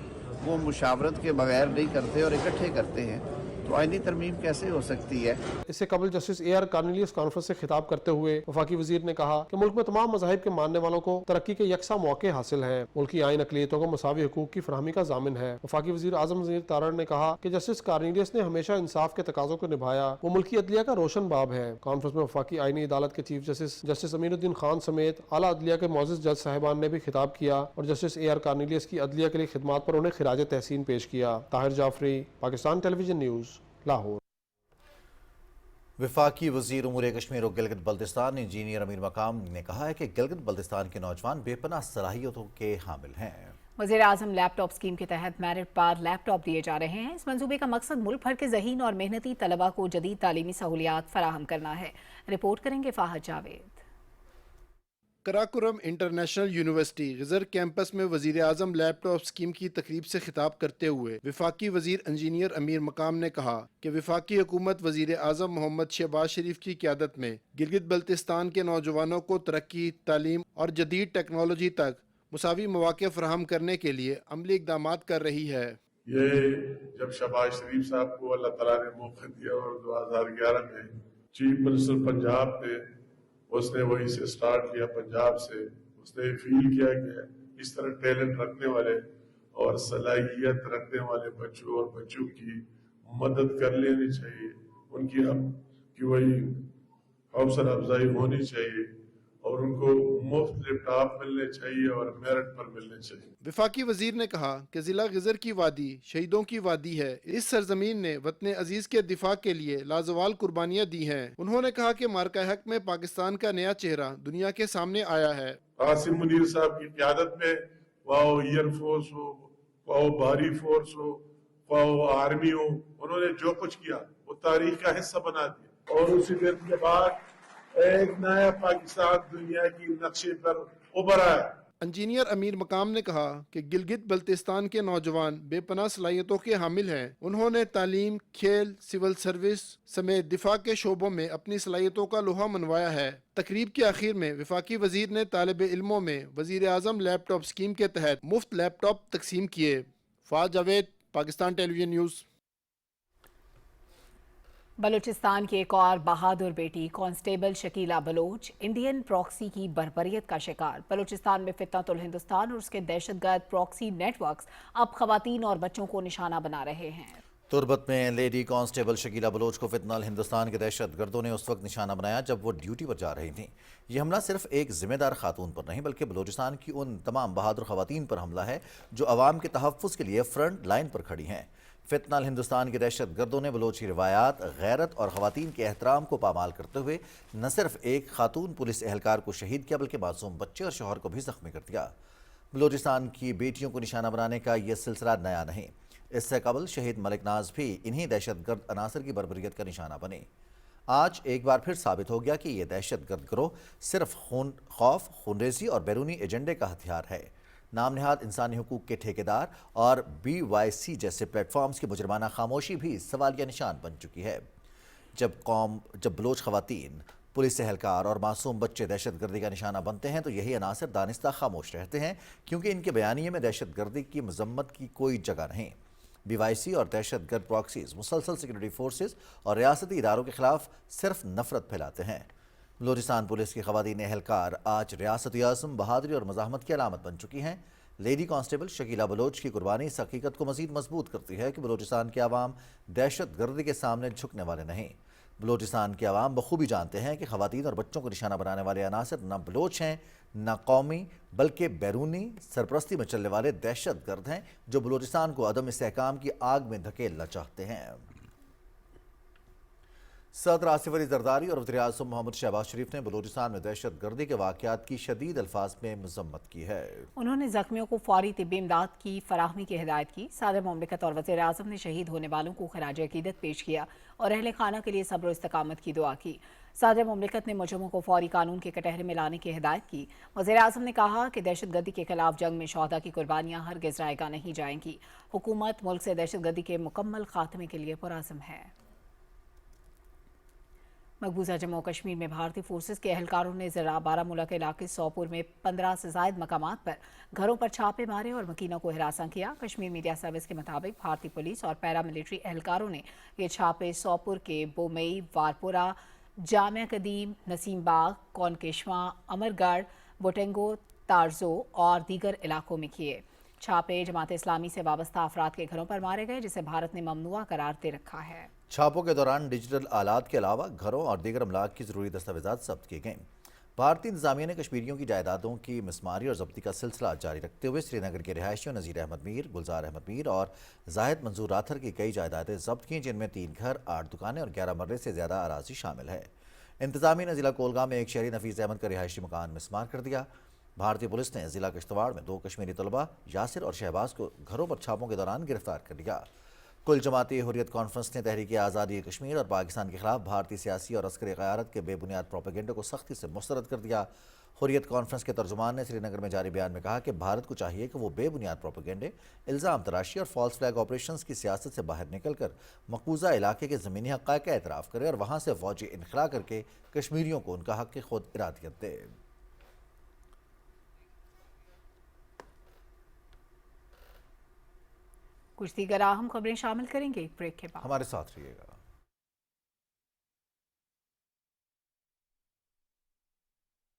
वो मुशावरत के बगैर नहीं करते और इकट्ठे करते हैं, तो आइनी तरमीम कैसे हो सकती है। इससे कबल जस्टिस AR कार्नेलियस कॉन्फ्रेंस से खिताब करते हुए वफाकी वजीर ने कहा कि मुल्क में तमाम मज़ाहिब के मानने वालों को तरक्की के यकसा मौके हासिल हैं। मुल्की आइन अक़लियतों को मसावी हुकूक की फरहमी का ज़ामिन है। वफाकी वजीर आज़म नज़ीर तारड़ ने कहा कि जस्टिस कार्नेलियस ने हमेशा इंसाफ के तकाज़ों को निभाया। वो मुल्की अदलिया का रोशन बाब है। कॉन्फ्रेंस में वफाकी आइनी अदालत के चीफ जस्टिस अमीनुद्दीन खान समेत आला अदलिया के मोअज़्ज़ज़ जज साहिबान ने भी खिताब किया और जस्टिस AR कार्नेलियस की अदलिया के लिए खिदमात पर उन्हें खिराज तहसीन पेश किया। Tahir Jafri, Pakistan television news, Lahore. वफाकी वज़ीर उमूर कश्मीर और गिलगित बल्तिस्तान इंजीनियर अमीर मकाम ने कहा है कि गिलगित बल्तिस्तान के नौजवान बेपनाह सलाहियतों के हामिल हैं। वज़ीर आज़म लैपटॉप स्कीम के तहत मेरिट पर लैपटॉप दिए जा रहे हैं। इस मंसूबे का मकसद मुल्क भर के ज़हीन और मेहनती तलबा को जदीद तालीमी सहूलियात फराहम करना है। रिपोर्ट करेंगे फाहद जावेद। कराकुरम इंटरनेशनल यूनिवर्सिटी गजर कैंपस में वजीर आजम लैपटॉप स्कीम की तकरीब से खिताब करते हुए वफाकी वजीर इंजीनियर अमीर मकाम ने कहा कि वफाकी हुकूमत वजीर आजम मोहम्मद शहबाज शरीफ की क़यादत में गिलगित बल्तिस्तान के नौजवानों को तरक्की, तालीम और जदीद टेक्नोलॉजी तक मुसावी मौक़े फराहम करने के लिए अमली इक़दाम कर रही है। ये जब शहबाज शरीफ साहब को अल्लाह ताला ने मौका दिया और 2011 में चीफ मिनिस्टर पंजाब थे, उसने वहीं से स्टार्ट किया, पंजाब से। उसने फील किया कि इस तरह टैलेंट रखने वाले और सलाहियत रखने वाले बच्चों और बच्चों की मदद कर लेनी चाहिए, उनकी की वही हौसला अफजाई होनी चाहिए और उनको मुफ्त लैपटॉप मिलने चाहिए और मेरिट पर मिलने चाहिए। वफाकी वजीर ने कहा कि जिला गजर की वादी शहीदों की वादी है। इस सरजमीन ने वतन अजीज के दिफा के लिए लाजवाल कुर्बानियां दी हैं। उन्होंने कहा कि मार्का हक में पाकिस्तान का नया चेहरा दुनिया के सामने आया है। आसिम मुनीर साहब की क़यादत में वाओ एयर फोर्स हो, वाओ भारी फोर्स हो, वाओ आर्मी हो, उन्होंने जो कुछ किया वो तारीख का हिस्सा बना दिया और उसी दिन के बाद एक नया पाकिस्तान दुनिया की नक्शे पर उभर आया। इंजीनियर अमीर मकाम ने कहा कि गिलगित बल्तिस्तान के नौजवान बेपनाह सलाहियतों के हामिल हैं। उन्होंने तालीम, खेल, सिविल सर्विस समेत दिफा के शोबों में अपनी सलाहियतों का लोहा मनवाया है। तकरीब के आखिर में वफाकी वजीर ने तालिब इल्मों में वजीर आजम लैपटॉप स्कीम के तहत मुफ्त लैपटॉप तकसीम किए। Faaz Javed, Pakistan television news. बलूचिस्तान की एक और बहादुर बेटी constable Shakila Baloch Indian proxy की बर्बरियत का शिकार। बलूचिस्तान में फितनतुल हिंदुस्तान और उसके दहशतगर्द प्रॉक्सी नेटवर्क्स अब खवातीन और बच्चों को निशाना बना रहे हैं। तुर्बत में लेडी कांस्टेबल शकीला बलोच को फितनल हिंदुस्तान के दहशतगर्दों ने उस वक्त निशाना बनाया जब वो ड्यूटी पर जा रही थीं। ये हमला सिर्फ एक जिम्मेदार खातून पर नहीं बल्कि बलूचिस्तान की उन तमाम बहादुर खवातीन पर हमला है जो अवाम के तहफ़्फ़ुज़ के लिए फ्रंट लाइन पर खड़ी हैं। फितनल हिंदुस्तान के दहशतगर्दों ने बलोची रिवायात, गैरत और ख़वातीन के एहतराम को पामाल करते हुए न सिर्फ एक खातून पुलिस एहलकार को शहीद किया बल्कि मासूम बच्चे और शौहर को भी ज़ख्मी कर दिया। बलूचिस्तान की बेटियों को निशाना बनाने का यह सिलसिला नया नहीं। इससे कबल शहीद मलिक नाज भी इन्हीं दहशतगर्द अनासर की बर्बरियत का निशाना बने। आज एक बार फिर साबित हो गया कि यह दहशतगर्द गिरोह सिर्फ खौफ, खूनरेज़ी और बैरूनी एजेंडे का हथियार है। नाम नहाद इंसानी हुकूक के ठेकेदार और BYC जैसे प्लेटफॉर्म्स की मुजरमाना खामोशी भी सवालिया निशान बन चुकी है। जब बलोच खवातीन, पुलिस एहलकार और मासूम बच्चे दहशतगर्दी का निशाना बनते हैं तो यही अनासर दानिस्ता खामोश रहते हैं क्योंकि इनके बयानिए में दहशतगर्दी की मजम्मत की कोई जगह नहीं। BYC और दहशतगर्द प्रॉक्सीज मुसलसल सिक्योरिटी फोर्सेस और रियासती इदारों के खिलाफ सिर्फ नफरत फैलाते हैं। बलूचिस्तान पुलिस की खवातीन एहलकार आज रियासती आज़म, बहादुरी और मज़ाहमत की अलामत बन चुकी हैं। लेडी कांस्टेबल शकीला बलोच की कुर्बानी इस हकीकत को मज़ीद मजबूत करती है कि बलूचिस्तान के अवाम दहशतगर्दी के सामने झुकने वाले नहीं। बलूचिस्तान के अवाम बखूबी जानते हैं कि खवातीन और बच्चों को निशाना बनाने वाले अनासर न बलोच हैं न कौमी बल्कि बैरूनी सरपरस्ती में चलने वाले दहशतगर्द हैं जो बलूचिस्तान को अदम इस्तेहकाम की आग में धकेलना चाहते हैं। सदर आसिफ अली जरदारी और वज़ीर आज़म मोहम्मद शहबाज शरीफ ने बलूचिस्तान में दहशत गर्दी के वाक़यात की शदीद अल्फाज में मज़म्मत की है। उन्होंने ज़ख्मियों को फौरी तिब्बी इमदाद की फराहमी की हिदायत की। सदर मुमलिकत और वज़ीर आज़म ने शहीद होने वालों को खराज अकीदत पेश किया और अहले खाना के लिए सब्र और इस्तकामत की दुआ की। सदर मुमलिकत ने मुजरिमों को फौरी कानून के कटहरे में लाने की हिदायत की। वज़ीर आज़म ने कहा कि दहशत गर्दी के खिलाफ जंग में शोहदा की कुर्बानियाँ हरगिज़ ज़ायगा नहीं जाएंगी। हुकूमत मुल्क से दहशत गर्दी के मुकम्मल खात्मे के लिए पुरअज़्म है। मकबूजा जम्मू कश्मीर में भारतीय फोर्सेस के एहलकारों ने ज़रा बारामूला के इलाके सोपुर में 15 से ज़ायद मकामात पर घरों पर छापे मारे और मकीनों को हिरासा किया। कश्मीर मीडिया सर्विस के मुताबिक भारतीय पुलिस और पैरामिलिट्री एहलकारों ने ये छापे सोपुर के बोमई, वारपुरा, जामिया कदीम, नसीम बाग, कौनकेशवा, अमरगढ़, बोटेंगो, तारजो और दीगर इलाकों में किए। छापे जमात इस्लामी से वाबस्ता अफराद के घरों पर मारे गए जिसे भारत ने ममनुआ करार दे रखा है। छापों के दौरान डिजिटल आलात के अलावा घरों और दीगर अमलाक की ज़रूरी दस्तावेज़ात जब्त किए गए। भारतीय इंतजामिया ने कश्मीरियों की जायदादों की मिसमारी और जब्ती का सिलसिला जारी रखते हुए श्रीनगर के रिहायशियों नज़ीर अहमद मीर, गुलजार अहमद मीर और जाहिद मंजूर राथर की कई जायदादें जब्त की, जिनमें 3 घर, 8 दुकानें और 11 मर्रे से ज़्यादा अराजी शामिल है। इंतजामिया ने ज़िला कोलगाम में एक शहरी नफीस अहमद का रिहायशी मकान मिसमार कर दिया। भारतीय पुलिस ने ज़िला किश्तवाड़ में 2 कश्मीरी तलबा यासिर और शहबाज को घरों पर छापों के दौरान गिरफ्तार कर लिया। कुल जमाती हुर्रियत कॉन्फ्रेंस ने तहरीक आज़ादी कश्मीर और पाकिस्तान के खिलाफ भारतीय सियासी और अस्करी क़यादत के बेबुनियाद प्रोपेगेंडे को सख्ती से मुस्तरद कर दिया। हुर्रियत कॉन्फ्रेंस के तर्जुमान ने श्रीनगर में जारी बयान में कहा कि भारत को चाहिए कि वो बेबुनियाद प्रोपेगेंडे, इल्ज़ाम तराशी और फॉल्स फ्लैग ऑपरेशंस की सियासत से बाहर निकलकर मकबूजा इलाके के ज़मीनी हक़्क़ाइक़ का एतराफ़ करे और वहाँ से फ़ौजी इनखला करके कश्मीरियों को उनका हक़ खुद इरादियत दे। कुछ दीगर अहम खबरें शामिल करेंगे एक ब्रेक के बाद। हमारे साथ रहिएगा।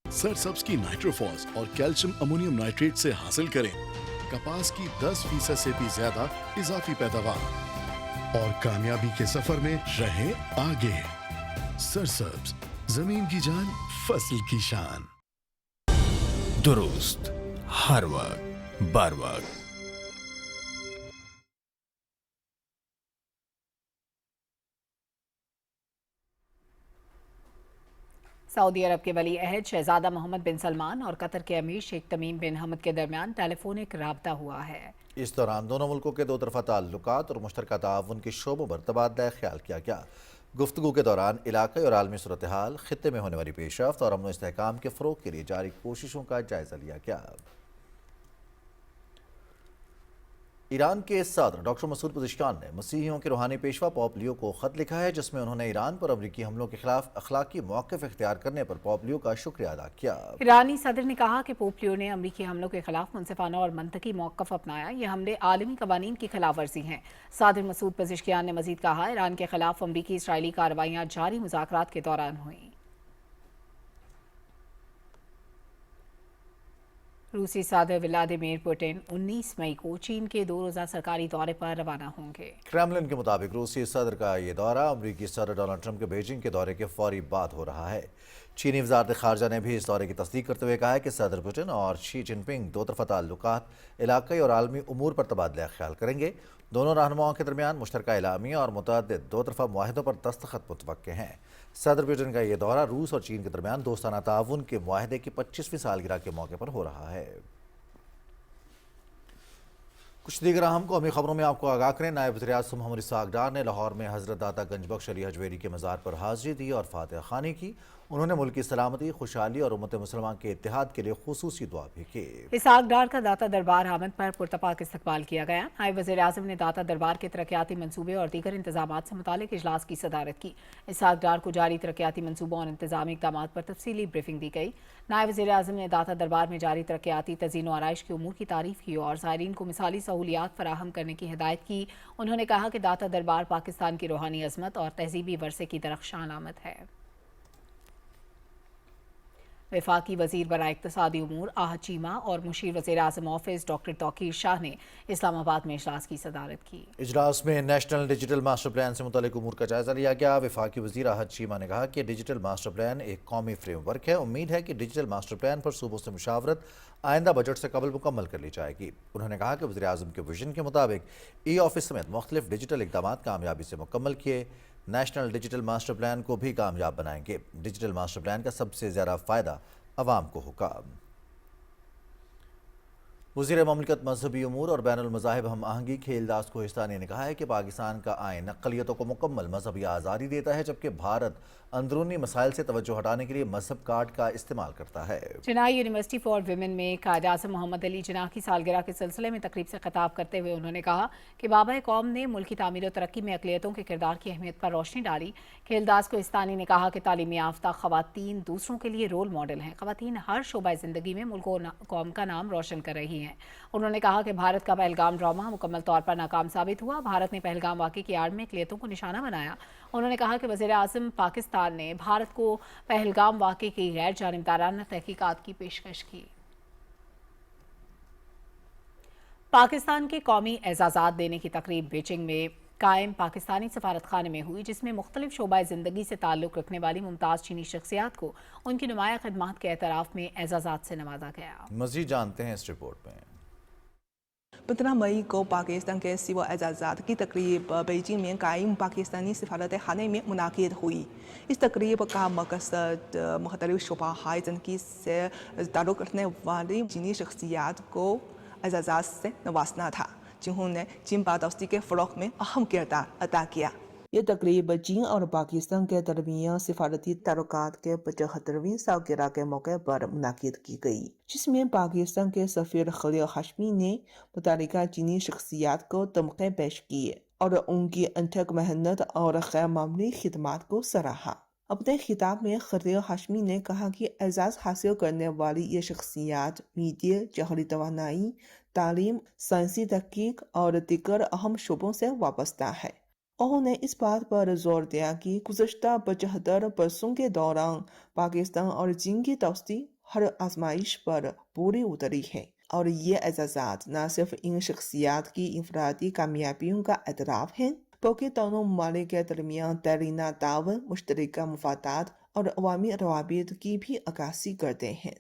सरसब्स की नाइट्रोफॉस और कैल्शियम अमोनियम नाइट्रेट से हासिल करें कपास की 10% से भी ज्यादा इजाफी पैदावार और कामयाबी के सफर में रहें आगे। सरसब्स, जमीन की जान, फसल की शान। दुरुस्त, हर वक्त, बर वक्त। सऊदी अरब के वली अहद शहजादा मोहम्मद बिन सलमान और कतर के अमीर शेख तमीम बिन हमद के दरमियान टेलीफोनिक राब्ता हुआ है। इस दौरान दोनों मुल्कों के दो तरफा ताल्लुकात और मुश्तरका ताउन के शोबों पर तबादला ख्याल किया गया। गुफ्तगू के दौरान इलाक़ाई और आलमी सूरत हाल, खित्ते में होने वाली पेशरफ्त और अमन व इस्तेहकाम के फ़रोग़ के लिए जारी कोशिशों का जायज़ा लिया गया। ईरान के सदर डॉक्टर मसूद पज़ेश्कियान ने मसीहियों के रूहानी पेशवा पोप लियो को ख़त लिखा है, जिसमें उन्होंने ईरान पर अमरीकी हमलों के खिलाफ अखलाकी मौक़िफ़ इख्तियार करने पर पोप लियो का शुक्रिया अदा किया। ईरानी सदर ने कहा कि पोप लियो ने अमरीकी हमलों के खिलाफ मुनसिफाना और मंतकी मौक़िफ़ अपनाया। ये हमले आलमी कवानीन की खिलाफ वर्जी हैं। सदर मसूद पज़ेश्कियान ने मज़ीद कहा, ईरान के खिलाफ अमरीकी इसराइली कार्रवाइयाँ जारी मुज़ाकरात के दौरान हुई। रूसी सदर व्लादिमीर पुतिन 19 मई को चीन के 2 रोज़ा सरकारी दौरे पर रवाना होंगे। क्रेमलिन के मुताबिक रूसी सदर का ये दौरा अमरीकी सदर डोनाल्ड ट्रंप के बीजिंग के दौरे के फौरी बाद हो रहा है। चीनी वज़ारत ख़ारजा ने भी इस दौरे की तस्दीक करते हुए कहा है कि सदर पुतिन और शी जिनपिंग दो तरफा ताल्लुकात, इलाक़ाई और आलमी उमूर पर तबादला ख्याल करेंगे। दोनों रहनुमाओं के दरमियान मुश्तरका एलामिया और मुतअद्दिद दो तरफा मुआहिदों पर दस्तखत मुतवक्के हैं। सदर पुतिन का ये दौरा रूस और चीन के दरमियान दोस्ताना ताउन के मुआहिदे की 25वीं सालगिरह के मौके पर हो रहा है। कुछ दीगर अहम कौमी खबरों में आपको आगाह करें। नायब वज़ीर-ए-आज़म मोहम्मद इसहाक़ डार ने लाहौर में हज़रत दाता गंज बख्श अली हजवेरी के मज़ार पर हाज़िरी दी और फातिहा ख़ानी की। उन्होंने मुल्क की सलामती, खुशहाली और उम्मत मुसलमान के इत्तेहाद के लिए खुसूसी दुआ भी की। इसहाक़ डार का दाता दरबार आमद पर पुरतपाक इस्तकबाल किया गया। नायब वज़ीर-ए-आज़म ने दाता दरबार के तरक्याती मंसूबे और दीगर इंतजामात से मुतालिक इजलास की सदारत की। इसहाक़ डार को जारी तरक्याती मंसूबों और इंतजामी इक़दामात पर तफसीली ब्रीफिंग दी गई। नायब वज़ीर-ए-आज़म ने दाता दरबार में जारी तरक्याती तज़ीन व आराइश के उमूर की तारीफ़ की और ज़ायरीन को मिसाली सहूलियात फराहम करने की हिदायत की। उन्होंने कहा कि दाता दरबार पाकिस्तान की रूहानी अज़मत और तहज़ीबी वरसे की दरख्शान आमद है। वफाकी वज़ीर बराए इक़्तिसादी उमूर आहद चीमा और मुशीर वज़ीर-ए-आज़म ऑफिस डॉक्टर तौकीर शाह ने इस्लामाबाद में इजलास की सदारत की। इजलास में नेशनल डिजिटल मास्टर प्लान से मुतालिक उमूर का जायज़ा लिया गया। वफाकी वज़ीर आहद चीमा ने कहा कि डिजिटल मास्टर प्लान एक कौमी फ्रेमवर्क है। उम्मीद है कि डिजिटल मास्टर प्लान पर सूबों से मुशावरत आइंदा बजट से कबल मुकम्मल कर ली जाएगी। उन्होंने कहा कि वज़ीर-ए-आज़म के विजन के मुताबिक ई ऑफिस समेत मुख्तलिफ डिजिटल इक़दामात कामयाबी से मुकम्मल किए। नेशनल डिजिटल मास्टर प्लान को भी कामयाब बनाएंगे। डिजिटल मास्टर प्लान का सबसे ज़्यादा फ़ायदा अवाम को होगा। वज़ीर ममलिकत मजहबी उमूर और बैनुल मज़ाहिब हम आहंगी खेलदास कोहिस्तानी ने कहा है कि पाकिस्तान का आइन अक़लियतों को मुकम्मल मजहबी आज़ादी देता है, जबकि भारत अंदरूनी मसाइल से तवज्जो हटाने के लिए मजहब कार्ड का इस्तेमाल करता है। जिनाह यूनिवर्सिटी फॉर विमेन में कायद आज़म मोहम्मद अली जिनाह की सालगिरह के सिलसिले में तकरीब से खिताब करते हुए उन्होंने कहा कि बाबा कौम ने मुल्क की तामीर और तरक्की में अक़लियतों के किरदार की अहमियत पर रोशनी डाली। खेलदास कोहिस्तानी ने कहा कि तालीमी याफ्ता ख़वातीन दूसरों के लिए रोल मॉडल हैं। ख़वातीन हर शोबा ज़िंदगी में मुल्क और कौम का नाम रोशन कर रही हैं। उन्होंने कहा कि भारत का पहलगाम ड्रामा मुकम्मल तौर पर नाकाम साबित हुआ। भारत ने पहलगाम वाक़े की आड़ में अक़लियतों को निशाना बनाया। उन्होंने कहा कि वज़ीर-ए-आज़म पाकिस्तान ने भारत को पहलगाम वाक़े की गैर जानिबदाराना तहकीकात की पेशकश की। पाकिस्तान के कौमी एजाज़ात देने की तकरीब बीजिंग में कायम पाकिस्तानी सफारत खाने में हुई, जिसमें मुख्तलिफ शोबाए ज़िंदगी से ताल्लुक़ रखने वाली मुमताज़ चीनी शख्सियात को उनकी नुमाया खिदमात के एतराफ़ में एजाज़ात से नवाजा गया। मज़ीद जानते हैं इस रिपोर्ट में। 15 मई को पाकिस्तान के सिविल एजाज़ात की तकरीब बीजिंग में कायम पाकिस्तानी सफारत खाने में मुनाकिद हुई। इस तकरीब का मकसद मुख्तलिफ शोबाए ज़िंदगी से ताल्लुक़ रखने वाली चीनी शख्सियात को एजाज़ात से नवाजना था, जिन्होंने चीन पादोस्ती के फ़रोग़ में अहम किरदार अदा किया। ये तकरीब चीन और पाकिस्तान के दरमियान सिफारती ताल्लुकात के 75वीं सालगिरह के मौके पर मुनाकिद की गई, जिसमें पाकिस्तान के सफीर खलील हाशमी ने मुतल्लिका चीनी शख्सियात को तमग़े पेश किए और उनकी अथक मेहनत और गैर मामूली खिदमात को सराहा। अपने खिताब में खलील हाशमी ने कहा कि एजाज़ हासिल करने वाली ये शख्सियात मीडिया, जौहरी तवानाई, तालीम, साइंसी तहकीक और दीगर अहम शोबों से वाबस्ता है। उन्होंने इस बात पर जोर दिया कि गुज़श्ता 75 बरसों के दौरान पाकिस्तान और चीन की दोस्ती हर आजमाइश पर पूरी उतरी है और ये एजाज़ात न सिर्फ इन शख्सियात की इंफरादी कामयाबियों का एतराफ़ हैं, बल्कि दोनों ममालिक के दरमियान तरीना तावन, मुश्तरका मफादात और अवामी रवाबित की भी अक्कासी करते हैं।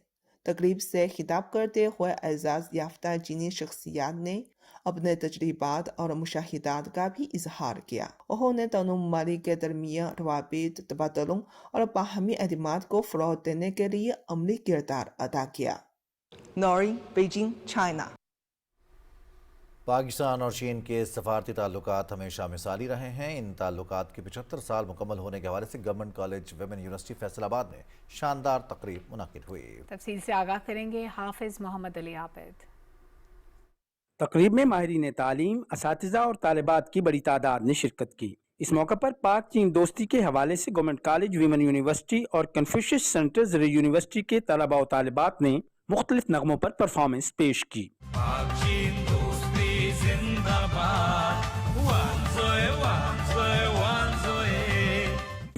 तकरीब से खिताब करते हुए एजाज़ याफ्ता चीनी शख्सियात ने अपने तजर्बात और मुशाहिदात का भी इजहार किया। उन्होंने दोनों ममालिक के दरमियान रवाबित, तबादलों और बाहमी एतमाद को फ़रोग़ देने के लिए अमली किरदार अदा किया। नौरी, बीजिंग, चाइना। पाकिस्तान और चीन के सफारती ताल्लुकात हमेशा मिसाली रहे हैं। इन ताल्लुकात के 75 साल मुकम्मल होने के हवाले से government college women university Faisalabad में शानदार तकरीब मुनाकिद हुई। तफसील से आगाह करेंगे हाफिज मोहम्मद अली आबिद। तकरीब में माहिरीन तालीम, असातिज़ा और तालिबात की बड़ी तादाद ने शिरकत की। इस मौके पर पाक चीन दोस्ती के हवाले से गवर्नमेंट कॉलेज विमेन यूनिवर्सिटी और कन्फ्यूशियस सेंटर ज़रिए यूनिवर्सिटी के तलबा और तालिबात ने मुख्तलिफ नगमों पर परफॉर्मेंस पेश की।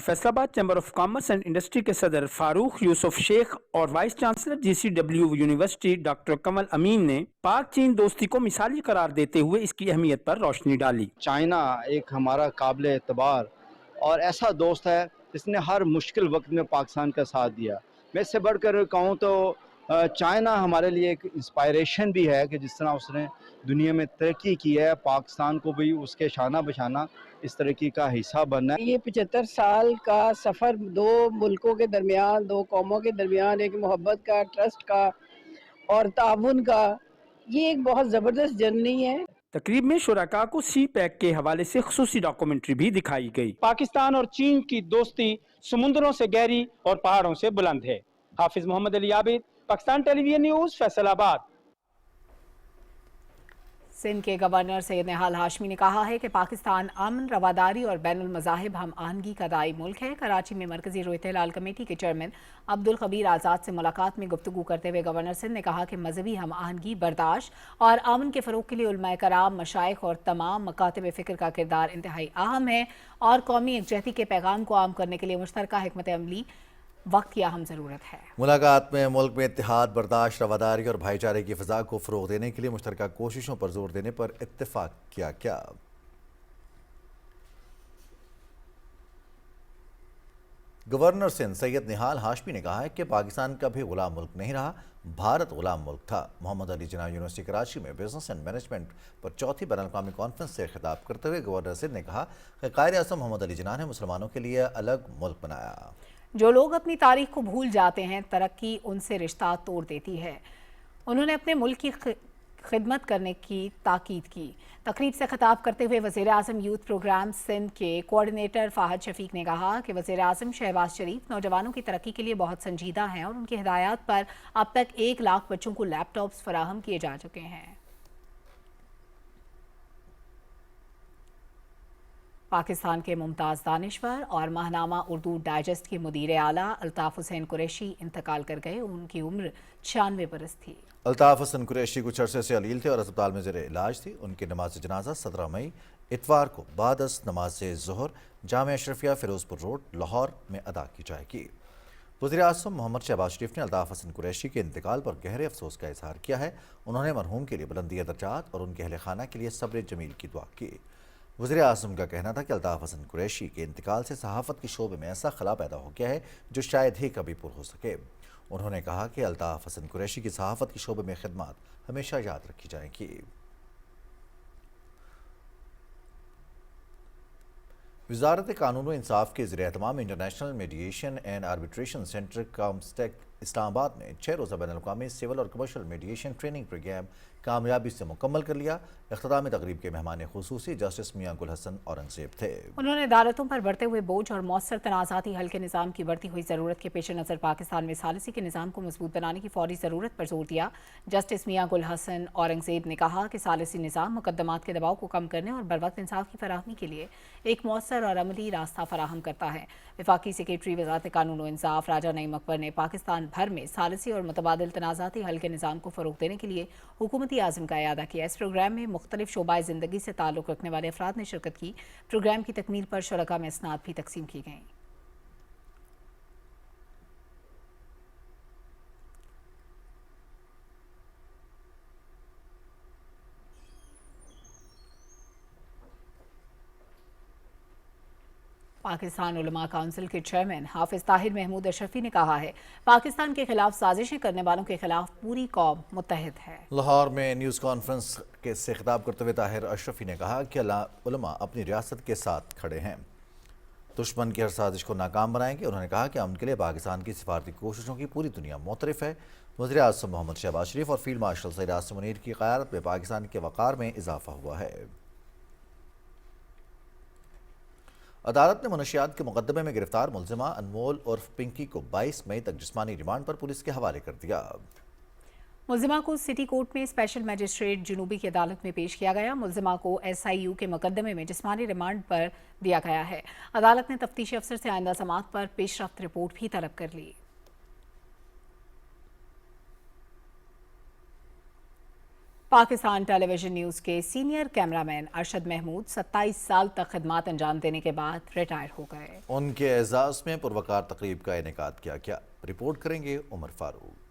Faisalabad chamber of commerce and industry के सदर फारूक यूसुफ शेख और vice chancellor GCW university doctor Kamal Amin ने पाक चीन दोस्ती को मिसाली करार देते हुए इसकी अहमियत पर रोशनी डाली। चाइना एक हमारा काबिल एतबार और ऐसा दोस्त है जिसने हर मुश्किल वक्त में पाकिस्तान का साथ दिया। मैं इससे बढ़कर कहूँ तो चाइना हमारे लिए एक इंस्पायरेशन भी है कि जिस तरह उसने दुनिया में तरक्की की है, पाकिस्तान को भी उसके शाना बशाना इस तरक्की का हिस्सा बनना है। ये 75 साल का सफ़र दो मुल्कों के दरमियान, दो कौमों के दरमियान एक मोहब्बत का, ट्रस्ट का और ताउन का, ये एक बहुत ज़बरदस्त जर्नी है। तकरीब में शुरका को CPEC के हवाले से खुसूसी डॉक्यूमेंट्री भी दिखाई गई। पाकिस्तान और चीन की दोस्ती समुद्रों से गहरी और पहाड़ों से बुलंद है। हाफिज मोहम्मद अली आबिद, पाकिस्तान टेलीविजन न्यूज़, फैसलाबाद। सिंध के गवर्नर सैयद निहाल हाशमी ने कहा है कि पाकिस्तान अमन, रवादारी और बैनुल मज़ाहिब हम आहंगी का दाई मुल्क है। कराची में मरकजी रोयत हिलाल कमेटी के चेयरमैन अब्दुल खबीर आज़ाद से मुलाकात में गुफ्तगू करते हुए गवर्नर सिंध ने कहा कि मजहबी हम आहंगी, बर्दाश्त और अमन के फ़रोग़ के लिए उलमाए कराम, मशाइख और तमाम मकातिब फ़िक्र का किरदार इंतहाई अहम है और कौमी यकजहती के पैगाम को आम करने के लिए मुश्तरका हिकमत अमली वक्त की अहम ज़रूरत है। मुलाकात में मुल्क में इत्तेहाद, बर्दाश्त, रवादारी और भाईचारे की फ़ज़ा को फ़रोग़ देने के लिए मुश्तरका कोशिशों पर जोर देने पर इत्तेफाक किया गया। गवर्नर सिंध सैयद निहाल हाशमी ने कहा है कि पाकिस्तान कभी गुलाम मुल्क नहीं रहा, भारत गुलाम मुल्क था। मोहम्मद अली जिन्ना यूनिवर्सिटी कराची में बिजनेस एंड मैनेजमेंट पर चौथी बैनुल-अक़वामी कॉन्फ्रेंस से खिताब करते हुए गवर्नर सिंध ने कहा कि कायद-ए-आज़म मोहम्मद अली जिन्ना ने मुसलमानों के लिए अलग मुल्क बनाया। जो लोग अपनी तारीख को भूल जाते हैं, तरक्की उनसे रिश्ता तोड़ देती है। उन्होंने अपने मुल्क की खिदमत करने की ताकीद की। तकरीब से खिताब करते हुए वज़ीर-ए-आज़म यूथ प्रोग्राम सिंध के कोऑर्डिनेटर फ़ाहद शफीक ने कहा कि वज़ीर-ए-आज़म शहबाज शरीफ नौजवानों की तरक्की के लिए बहुत संजीदा हैं और उनकी हिदायत पर अब तक 1 लाख बच्चों को लैपटॉप्स फराहम किए जा चुके हैं। पाकिस्तान के मुमताज़ दानिश्वर और माहनामा उर्दू डाइजेस्ट के मुदीर आला अल्ताफ़ हुसैन कुरैशी इंतकाल कर गए। उनकी उम्र 96 बरस थी। अल्ताफ़ हुसैन कुरैशी कुछ अरसे से अलील थे और अस्पताल में ज़ेर इलाज थी। उनकी नमाज जनाजा 17 मई इतवार को बादस नमाज ज़ोहर जामिया अशरफिया फिरोजपुर रोड लाहौर में अदा की जाएगी। वज़ीर-ए-आज़म मोहम्मद शहबाज शरीफ ने अल्ताफ़ हुसैन कुरैशी के इंतकाल पर गहरे अफसोस का इजहार किया है। उन्होंने मरहूम के लिए बुलंदी दर्जात और उनके अहले खाना के लिए सब्र जमील की दुआ की। वज़ीर-ए-आज़म का कहना था कि अल्ताफ़ हुसैन कुरैशी के इंतकाल से सहाफ़त के शोबे में ऐसा खला पैदा हो गया है जो शायद ही कभी पूरा हो सके। उन्होंने कहा कि अल्ताफ़ हुसैन कुरैशी की सहाफ़त के शोबे में खिदमत हमेशा याद रखी जाएंगी। वज़ारत कानून व इंसाफ के ज़रिए तमाम international mediation and arbitration centre COMSTECH Islamabad میں 6 روزہ بین الاقوامی سول اور کمرشل میڈیشن ٹریننگ پروگرام کامیابی سے مکمل کر لیا۔ اختتامی تقریب کے مہمان خصوصی جسٹس میاں گل حسن اورنگزیب تھے۔ انہوں نے عدالتوں پر بڑھتے ہوئے بوجھ اور مؤثر تنازعاتی حل کے نظام کی بڑھتی ہوئی ضرورت کے پیش نظر پاکستان میں ثالثی کے نظام کو مضبوط بنانے کی فوری ضرورت پر زور دیا۔ جسٹس میاں گل حسن اورنگزیب نے کہا کہ ثالثی نظام مقدمات کے دباؤ کو کم کرنے اور بروقت انصاف کی فراہمی کے لیے ایک مؤثر اور عملی راستہ فراہم کرتا ہے۔ وفاقی سیکریٹری وزارت قانون و انصاف راجہ نعیم اکبر نے پاکستان بھر میں ثالثی اور متبادل تنازعاتی حل کے نظام کو فروغ دینے کے لیے حکومتی عزم کا اعادہ کیا۔ اس پروگرام میں مختلف شعبۂ زندگی سے تعلق رکھنے والے افراد نے شرکت کی۔ پروگرام کی تکمیل پر شرکاء میں اسناد بھی تقسیم کی گئیں۔ پاکستان علماء کونسل کے چیئرمین حافظ طاہر محمود اشرفی نے کہا ہے پاکستان کے خلاف سازشیں کرنے والوں کے خلاف پوری قوم متحد ہے۔ لاہور میں نیوز کانفرنس سے خطاب کرتے ہوئے طاہر اشرفی نے کہا کہ علماء اپنی ریاست کے ساتھ کھڑے ہیں، دشمن کی ہر سازش کو ناکام بنائیں گے۔ انہوں نے کہا کہ امن کے لیے پاکستان کی سفارتی کوششوں کی پوری دنیا معترف ہے۔ وزیر اعظم محمد شہباز شریف اور فیلڈ مارشل سید عاصم منیر کی قیادت میں پاکستان کے وقار میں اضافہ ہوا ہے۔ عدالت نے منشیات کے مقدمے میں گرفتار ملزمہ انمول عرف پنکی کو 22 مئی تک جسمانی ریمانڈ پر پولیس کے حوالے کر دیا۔ ملزمہ کو سٹی کورٹ میں اسپیشل میجسٹریٹ جنوبی کی عدالت میں پیش کیا گیا۔ ملزمہ کو SIU کے مقدمے میں جسمانی ریمانڈ پر دیا گیا ہے۔ عدالت نے تفتیشی افسر سے آئندہ سماعت پر پیش رفت رپورٹ بھی طلب کر لی۔ پاکستان ٹیلی ویژن نیوز کے سینئر کیمرامین ارشد محمود 27 سال تک خدمات انجام دینے کے بعد ریٹائر ہو گئے۔ ان کے اعزاز میں پروقار تقریب کا انعقاد کیا گیا۔ رپورٹ کریں گے عمر فاروق۔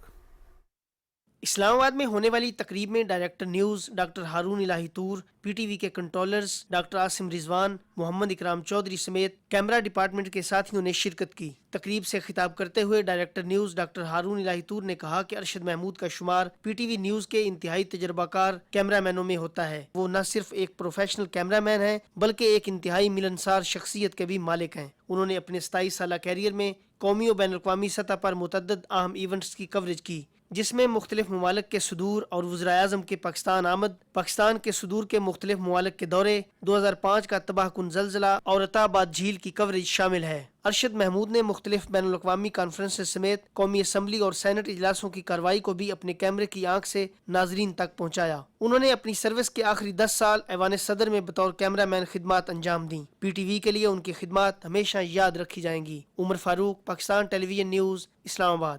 اسلام آباد میں ہونے والی تقریب میں ڈائریکٹر نیوز ڈاکٹر ہارون الہی طور، PTV کے کنٹرولرز ڈاکٹر عاصم رضوان، محمد اکرام چودھری سمیت کیمرہ ڈپارٹمنٹ کے ساتھیوں نے شرکت کی۔ تقریب سے خطاب کرتے ہوئے ڈائریکٹر نیوز ڈاکٹر ہارون الہی طور نے کہا کہ ارشد محمود کا شمار PTV نیوز کے انتہائی تجربہ کار کیمرہ مینوں میں ہوتا ہے۔ وہ نہ صرف ایک پروفیشنل کیمرہ مین ہیں بلکہ ایک انتہائی ملنسار شخصیت کے بھی مالک ہیں۔ انہوں نے اپنے 27 سالہ کیریئر میں قومی و بین الاقوامی سطح پر متعدد اہم ایونٹس کی کوریج کی، جس میں مختلف ممالک کے صدور اور وزراء اعظم کے پاکستان آمد، پاکستان کے صدور کے مختلف ممالک کے دورے، 2005 کا تباہ کن زلزلہ اور عطا آباد جھیل کی کوریج شامل ہے۔ ارشد محمود نے مختلف بین الاقوامی کانفرنسز سمیت قومی اسمبلی اور سینٹ اجلاسوں کی کارروائی کو بھی اپنے کیمرے کی آنکھ سے ناظرین تک پہنچایا۔ انہوں نے اپنی سروس کے آخری 10 سال ایوان صدر میں بطور کیمرہ مین خدمات انجام دیں۔ PTV کے لیے ان کی خدمات ہمیشہ یاد رکھی جائیں گی۔ عمر فاروق، پاکستان ٹیلی ویژن نیوز، اسلام آباد۔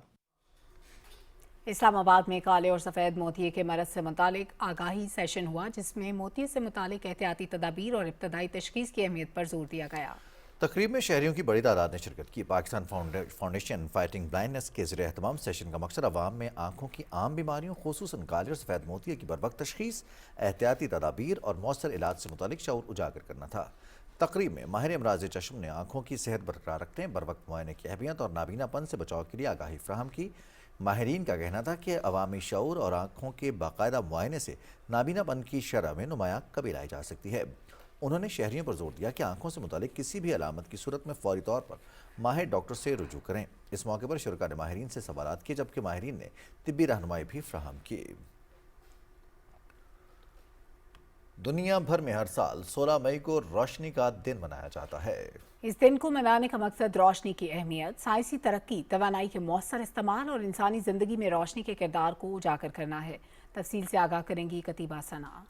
اسلام آباد میں کالے اور سفید موتیے کے مرض سے متعلق آگاہی سیشن ہوا، جس میں موتیے سے متعلق احتیاطی تدابیر اور ابتدائی تشخیص کی اہمیت پر زور دیا گیا۔ تقریب میں شہریوں کی بڑی تعداد نے شرکت کی۔ پاکستان فاؤنڈیشن فائٹنگ بلائنڈنس کے زیر اہتمام سیشن کا مقصد عوام میں آنکھوں کی عام بیماریوں خصوصاً کالے اور سفید موتیے کی بروقت تشخیص، احتیاطی تدابیر اور مؤثر علاج سے متعلق شعور اجاگر کرنا تھا۔ تقریب میں ماہر امراض چشم نے آنکھوں کی صحت برقرار رکھنے، بروقت معائنے کی اہمیت اور نابینا پن سے بچاؤ کے لیے آگاہی فراہم کی۔ ماہرین کا کہنا تھا کہ عوامی شعور اور آنکھوں کے باقاعدہ معائنے سے نابینا پن کی شرح میں نمایاں کمی لائی جا سکتی ہے۔ انہوں نے شہریوں پر زور دیا کہ آنکھوں سے متعلق کسی بھی علامت کی صورت میں فوری طور پر ماہر ڈاکٹر سے رجوع کریں۔ اس موقع پر شرکاء نے ماہرین سے سوالات کیے، جبکہ ماہرین نے طبی رہنمائی بھی فراہم کی۔ دنیا بھر میں ہر سال 16 مئی کو روشنی کا دن منایا جاتا ہے۔ اس دن کو منانے کا مقصد روشنی کی اہمیت، سائنسی ترقی، توانائی کے مؤثر استعمال اور انسانی زندگی میں روشنی کے کردار کو اجاگر کرنا ہے۔ تفصیل سے آگاہ کریں گی کتیبہ ثنا۔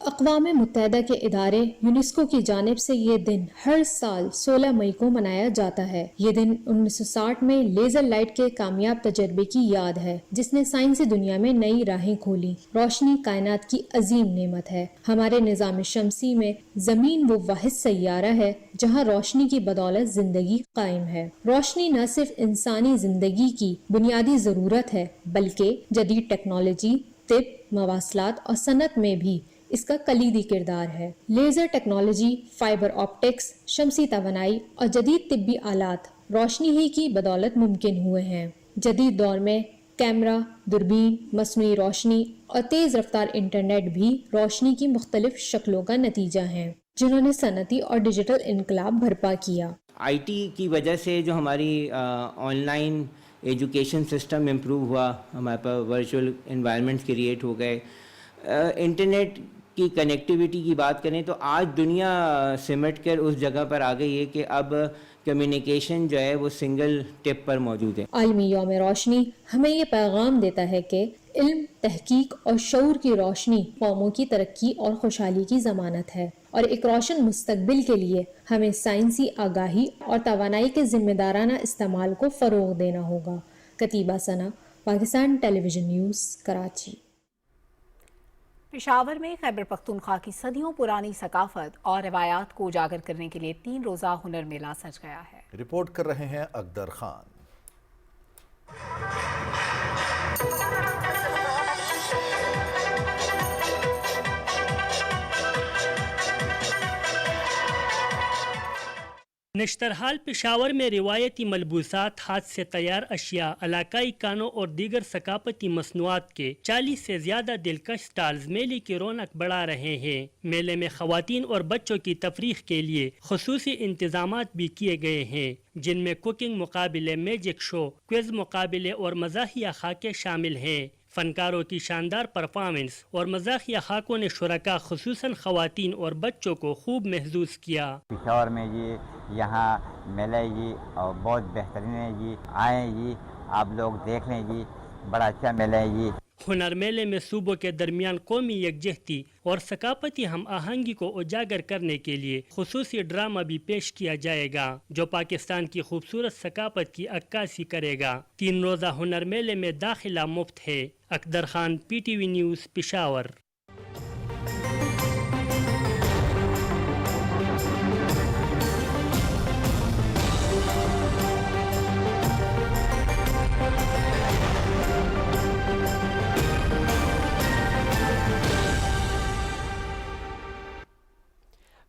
اقوام متحدہ کے ادارے یونیسکو کی جانب سے یہ دن ہر سال 16 مئی کو منایا جاتا ہے۔ یہ دن 1960 میں لیزر لائٹ کے کامیاب تجربے کی یاد ہے، جس نے سائنسی دنیا میں نئی راہیں کھولی۔ روشنی کائنات کی عظیم نعمت ہے۔ ہمارے نظام شمسی میں زمین وہ واحد سیارہ ہے جہاں روشنی کی بدولت زندگی قائم ہے۔ روشنی نہ صرف انسانی زندگی کی بنیادی ضرورت ہے، بلکہ جدید ٹیکنالوجی، طب، مواصلات اور صنعت میں بھی اس کا کلیدی کردار ہے۔ لیزر ٹیکنالوجی، فائبر آپٹکس، شمسی توانائی اور جدید طبی آلات روشنی ہی کی بدولت ممکن ہوئے ہیں۔ جدید دور میں کیمرہ، دوربین، مصنوعی روشنی اور تیز رفتار انٹرنیٹ بھی روشنی کی مختلف شکلوں کا نتیجہ ہیں، جنہوں نے صنعتی اور ڈیجیٹل انقلاب برپا کیا۔ IT کی وجہ سے جو ہماری on line education system improve ہوا, ہمارے پاس ورچوئل انوائرمنٹس کریٹ ہو گئے. انٹرنیٹ کی کنیکٹیوٹی کی بات کریں تو آج دنیا سمٹ کر اس جگہ پر آ گئی ہے کہ اب کمیونیکیشن جو ہے وہ سنگل ٹپ پر موجود ہے. عالمی یوم روشنی ہمیں یہ پیغام دیتا ہے کہ علم، تحقیق اور شعور کی روشنی قوموں کی ترقی اور خوشحالی کی ضمانت ہے، اور ایک روشن مستقبل کے لیے ہمیں سائنسی آگاہی اور توانائی کے ذمہ دارانہ استعمال کو فروغ دینا ہوگا. کتیبہ ثنا، پاکستان ٹیلی ویژن نیوز، کراچی. پشاور میں خیبر پختونخوا کی صدیوں پرانی ثقافت اور روایات کو اجاگر کرنے کے لیے 3 روزہ ہنر میلہ سج گیا ہے. رپورٹ کر رہے ہیں اقدر خان. نشترحال پشاور میں روایتی ملبوسات، ہاتھ سے تیار اشیاء، علاقائی کانوں اور دیگر ثقافتی مصنوعات کے 40 سے زیادہ دلکش سٹالز میلے کی رونق بڑھا رہے ہیں. میلے میں خواتین اور بچوں کی تفریح کے لیے خصوصی انتظامات بھی کیے گئے ہیں، جن میں کوکنگ مقابلے، میجک شو، کوئز مقابلے اور مزاحیہ خاکے شامل ہیں. فنکاروں کی شاندار پرفارمنس اور مزاحیہ خاکوں نے شرکاء خصوصاً خواتین اور بچوں کو خوب محظوظ کیا. پشاور میں یہاں میلہ اور بہت بہترین ہے آئیں آپ لوگ دیکھ لیں بڑا اچھا میلہ ہے. ہنر میلے میں صوبوں کے درمیان قومی یکجہتی اور ثقافتی ہم آہنگی کو اجاگر کرنے کے لیے خصوصی ڈرامہ بھی پیش کیا جائے گا جو پاکستان کی خوبصورت ثقافت کی عکاسی کرے گا. 3 روزہ ہنر میلے میں داخلہ مفت ہے. Iqdar Khan, PTV news, Peshawar.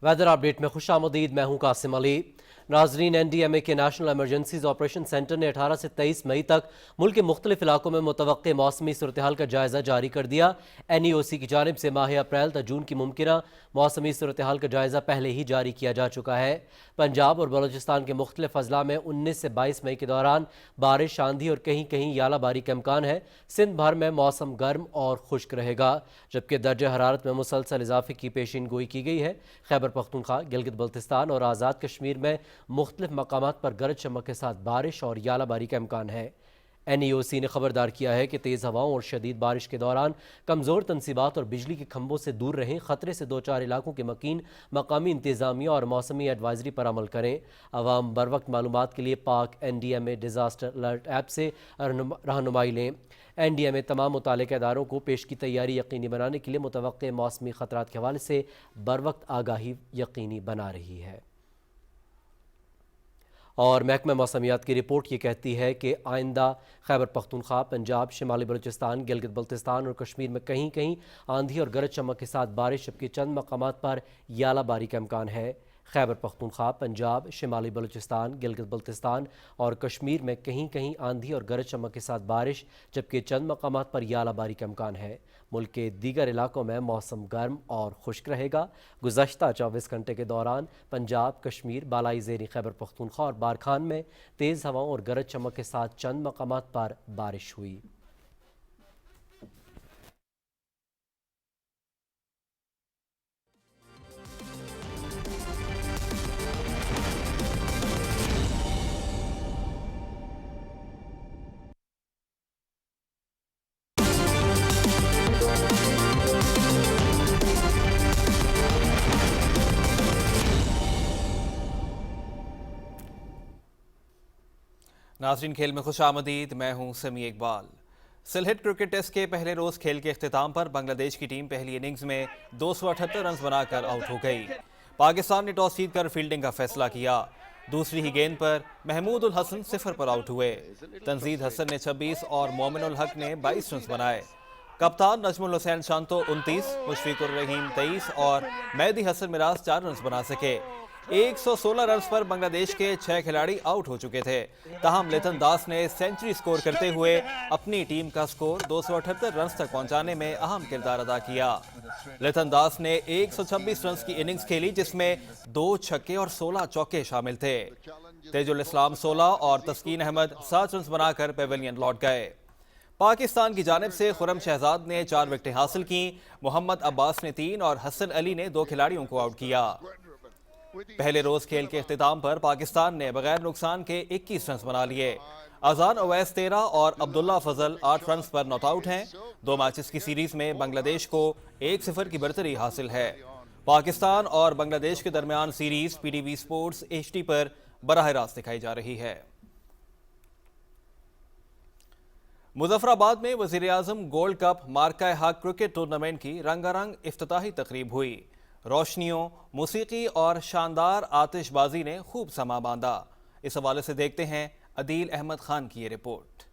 Weather update میں خوش آمدید. میں ہوں قاسم علی. ناظرین، NDMA کے نیشنل ایمرجنسیز آپریشن سینٹر نے 18 سے 23 مئی تک ملک کے مختلف علاقوں میں متوقع موسمی صورتحال کا جائزہ جاری کر دیا. NEOC کی جانب سے ماہ اپریل تا جون کی ممکنہ موسمی صورتحال کا جائزہ پہلے ہی جاری کیا جا چکا ہے. پنجاب اور بلوچستان کے مختلف اضلاع میں 19 سے 22 مئی کے دوران بارش، آندھی اور کہیں کہیں یالہ باری کا امکان ہے. سندھ بھر میں موسم گرم اور خشک رہے گا، جبکہ درجہ حرارت میں مسلسل اضافے کی پیشین گوئی کی گئی ہے. خیبر پختونخوا، گلگت بلتستان اور آزاد کشمیر میں مختلف مقامات پر گرج چمک کے ساتھ بارش اور یالہ باری کا امکان ہے. NEOC نے خبردار کیا ہے کہ تیز ہواؤں اور شدید بارش کے دوران کمزور تنصیبات اور بجلی کے کھمبوں سے دور رہیں. خطرے سے 2-4 علاقوں کے مکین مقامی انتظامیہ اور موسمی ایڈوائزری پر عمل کریں. عوام بروقت معلومات کے لیے پاک NDMA ڈیزاسٹر الرٹ ایپ سے رہنمائی لیں. NDMA تمام متعلقہ اداروں کو پیش کی تیاری یقینی بنانے کے لیے متوقع موسمی خطرات کے حوالے سے بروقت آگاہی یقینی بنا رہی ہے. اور محکمہ موسمیات کی رپورٹ یہ کہتی ہے کہ آئندہ خیبر پختونخوا، پنجاب، شمالی بلوچستان، گلگت بلتستان اور کشمیر میں کہیں کہیں آندھی اور گرج چمک کے ساتھ بارش، جبکہ چند مقامات پر یالہ باری کا امکان ہے. خیبر پختونخوا، پنجاب، شمالی بلوچستان، گلگت بلتستان اور کشمیر میں کہیں کہیں آندھی اور گرج چمک کے ساتھ بارش، جبکہ چند مقامات پر یالہ باری کا امکان ہے. ملک کے دیگر علاقوں میں موسم گرم اور خشک رہے گا. گزشتہ 24 گھنٹے کے دوران پنجاب، کشمیر، بالائی زیریں خیبر پختونخوا اور بارکھان میں تیز ہواؤں اور گرج چمک کے ساتھ چند مقامات پر بارش ہوئی. ناظرین، کھیل میں خوش آمدید. میں ہوں سمیع اقبال. سلہٹ کرکٹ ٹیسٹ کے پہلے روز کھیل کے اختتام پر بنگلہ دیش کی ٹیم پہلی اننگز میں 278 رنز بنا کر آؤٹ ہو گئی. پاکستان نے ٹاس جیت کر فیلڈنگ کا فیصلہ کیا. دوسری ہی گیند پر محمود الحسن 0 پر آؤٹ ہوئے. تنزید حسن نے 26 اور مومن الحق نے 22 رنز بنائے. کپتان نجم الحسین شانتو 29، مشفیق الرحیم 23 اور مہدی حسن مراز 4 رنز بنا سکے. 116 रन्स पर बांग्लादेश के 6 खिलाड़ी आउट हो चुके थे। ताहम लिथन दास ने सेंचुरी स्कोर करते हुए अपनी टीम का स्कोर 278 रन्स तक पहुंचाने में अहम किरदार अदा किया। लिथन दास ने 126 रन्स की इनिंग्स खेली, जिसमें 2 छक्के और 16 चौके शामिल थे। तेजुल इस्लाम 16 और तस्कीन अहमद 7 रन्स बनाकर पेविलियन लौट गए। पाकिस्तान की जानिब से खुरम शहजाद ने 4 विकेटें हासिल की, मोहम्मद अब्बास ने 3 और हसन अली ने 2 खिलाड़ियों को आउट किया। पहले रोज खेल के इख्तिताम पर पाकिस्तान ने बगैर नुकसान के 21 रन्स बना लिए। अजान ओवैस 13 और अब्दुल्ला फजल 8 रन्स पर नॉट आउट हैं। 2 मैचेस की सीरीज में बांग्लादेश को 1-0 की बरतरी हासिल है। पाकिस्तान और बांग्लादेश के दरमियान सीरीज PTV स्पोर्ट्स HD पर बराह रास्त दिखाई जा रही है। मुजफ्फराबाद में वज़ीर-ए-आज़म गोल्ड कप मार्का हक क्रिकेट टूर्नामेंट की रंगारंग इफ्तिताही तकरीब हुई। रोशनियों, मौसीकी और शानदार आतिशबाजी ने खूब समा बांधा। इस हवाले से देखते हैं अदील अहमद खान की ये रिपोर्ट।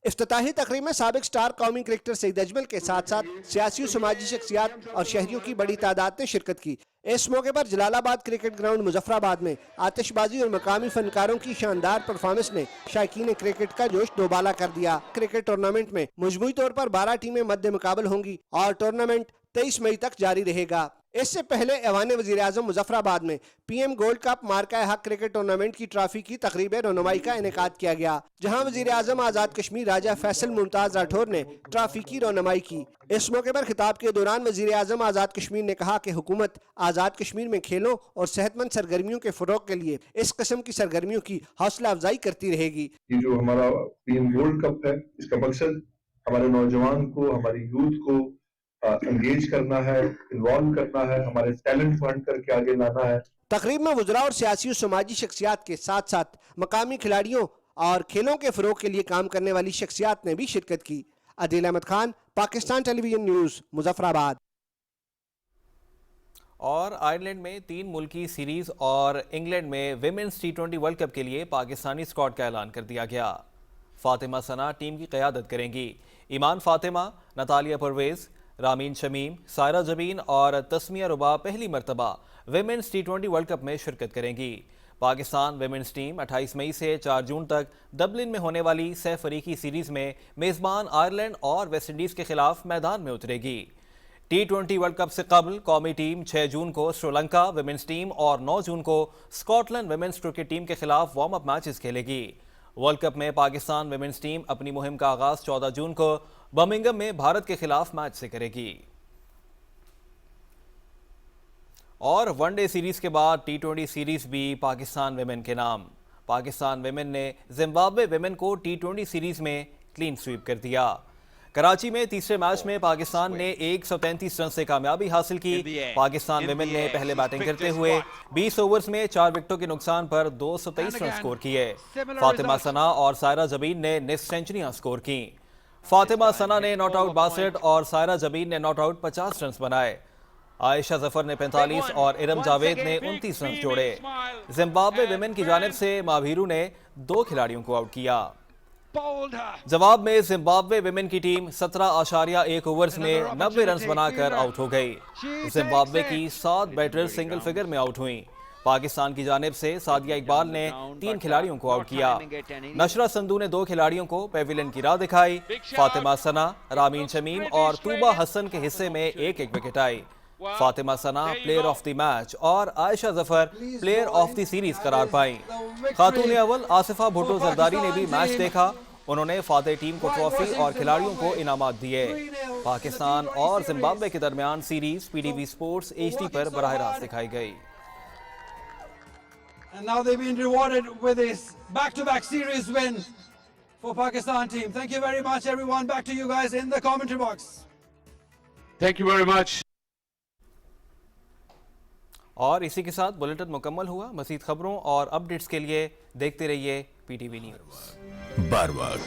इफ्तिताही तकरीब में साबिक स्टार कौमी क्रिकेटर सईद अजमल के साथ साथ सियासी समाजी शख्सियात और शहरियों की बड़ी तादाद ने शिरकत की। इस मौके पर जलालाबाद क्रिकेट ग्राउंड मुजफ्फराबाद में आतिशबाजी और मकामी फनकारों की शानदार परफॉर्मेंस ने शायकीन क्रिकेट का जोश दोबाला कर दिया। क्रिकेट टूर्नामेंट में मजमूई तौर पर 12 टीमें मद्दे मुकाबल होंगी और टूर्नामेंट 23 मई तक जारी रहेगा। इससे पहले ऐवान वज़ीर-ए-आज़म मुजफ्फराबाद में PM गोल्ड कप मार्का हक क्रिकेट टूर्नामेंट की ट्रॉफी की तकरीब रनुमाई का इनेकाद किया गया, जहां वज़ीर-ए-आज़म आज़ाद कश्मीर राजा फैसल मुमताज़ राठौर ने ट्रॉफी की रनुमाई की। इस मौके पर खिताब के दौरान वज़ीर-ए-आज़म आज़ाद कश्मीर ने कहा कि हुकूमत आज़ाद कश्मीर में खेलों और सेहतमंद सरगर्मियों के फ़रोग़ के लिए इस किस्म की सरगर्मियों की हौसला अफजाई करती रहेगी। ये जो हमारा PM गोल्ड कप है, इसका मकसद हमारे नौजवान को, हमारी यूथ को एंगेज करना है, इन्वॉल्व करना है, हमारे टैलेंट फंड करके आगे लाना है। तकरीब में वज़रा और सियासी और समाजी शख्सियात के साथ साथ मकामी खिलाड़ियों और खेलों के फ़रोग़ के लिए काम करने वाली शख्सियात ने भी शिरकत की। Adeel Ahmed Khan, Pakistan television news, Muzaffarabad. और आयरलैंड में 3 मुल्की सीरीज और इंग्लैंड में विमेंस T20 वर्ल्ड कप के लिए पाकिस्तानी स्क्वाड का ऐलान कर दिया गया। फातिमा सना टीम की क़यादत करेंगी। ईमान फातिमा, नतालिया परवेज़, रामीन शमीम, सायरा जबीन और तस्मिया रुबा पहली मरतबा विमेंस T20 वर्ल्ड कप में शिरकत करेंगी। पाकिस्तान विमेंस टीम 28 मई से 4 जून तक डबलिन में होने वाली सह फरीकी सीरीज में मेज़बान आयरलैंड और वेस्ट इंडीज़ के खिलाफ मैदान में उतरेगी। T20 वर्ल्ड कप से कबल कौमी टीम 6 जून को श्रीलंका विमेंस टीम और 9 जून को स्कॉटलैंड विमेंस क्रिकेट टीम के खिलाफ वार्म अप मैचेस खेलेगी। वर्ल्ड कप में पाकिस्तान विमेंस टीम अपनी मुहिम का आगाज 14 जून को बर्मिंघम में भारत के खिलाफ मैच से करेगी। और वनडे सीरीज के बाद T20 सीरीज भी पाकिस्तान विमेन के नाम। पाकिस्तान विमेन ने जिम्बाब्वे विमेन को T20 सीरीज में क्लीन स्वीप कर दिया। कराची में तीसरे मैच में पाकिस्तान ने 133 रन से कामयाबी हासिल की। पाकिस्तान विमेन ने पहले बैटिंग करते हुए 20 ओवर्स में 4 विकेटों के नुकसान पर 223 रन स्कोर किए। फातिमा सना और सायरा जबीन ने निस्फ सेंचुरियां स्कोर की। फातिमा सना ने नॉट आउट 62 और सायरा जबीन ने नॉट आउट 50 रन बनाए। आयशा जफर ने 45 और इरम जावेद ने 29 रन जोड़े। जिम्बाब्वे विमेन की जानिब से माभीरू ने 2 खिलाड़ियों को आउट किया। जवाब में जिम्बाब्वे विमेन की टीम 17.1 ओवर्स में 90 रन बनाकर आउट हो गई। जिम्बाब्वे की 7 बैटर सिंगल फिगर में आउट हुई। पाकिस्तान की जानिब से सादिया इकबाल ने 3 खिलाड़ियों को आउट किया। नशरा संधू ने 2 खिलाड़ियों को पेविलियन की राह दिखाई। फातिमा सना, रामीन शमीम और तूबा हसन के हिस्से में एक विकेट आई। Fatima Sana player of the match और Ayesha Zafar player of the series करार पाई। खातून अव्वल आसिफा भुट्टो जरदारी ने भी मैच देखा। उन्होंने फातेह टीम को ट्रॉफी और खिलाड़ियों को इनामात दिए। पाकिस्तान और जिम्बाब्वे के दरमियान सीरीज PTV स्पोर्ट्स HD पर बराह रास्त दिखाई गई। And now they've been rewarded with this back-to-back series win for Pakistan team. Thank you very much, everyone. Back to you guys in the commentary box. Thank you very much. और इसी के साथ bulletin मुकम्मल हुआ। मज़ीद खबरों और updates के लिए देखते रहिए PTV न्यूज़। बार बार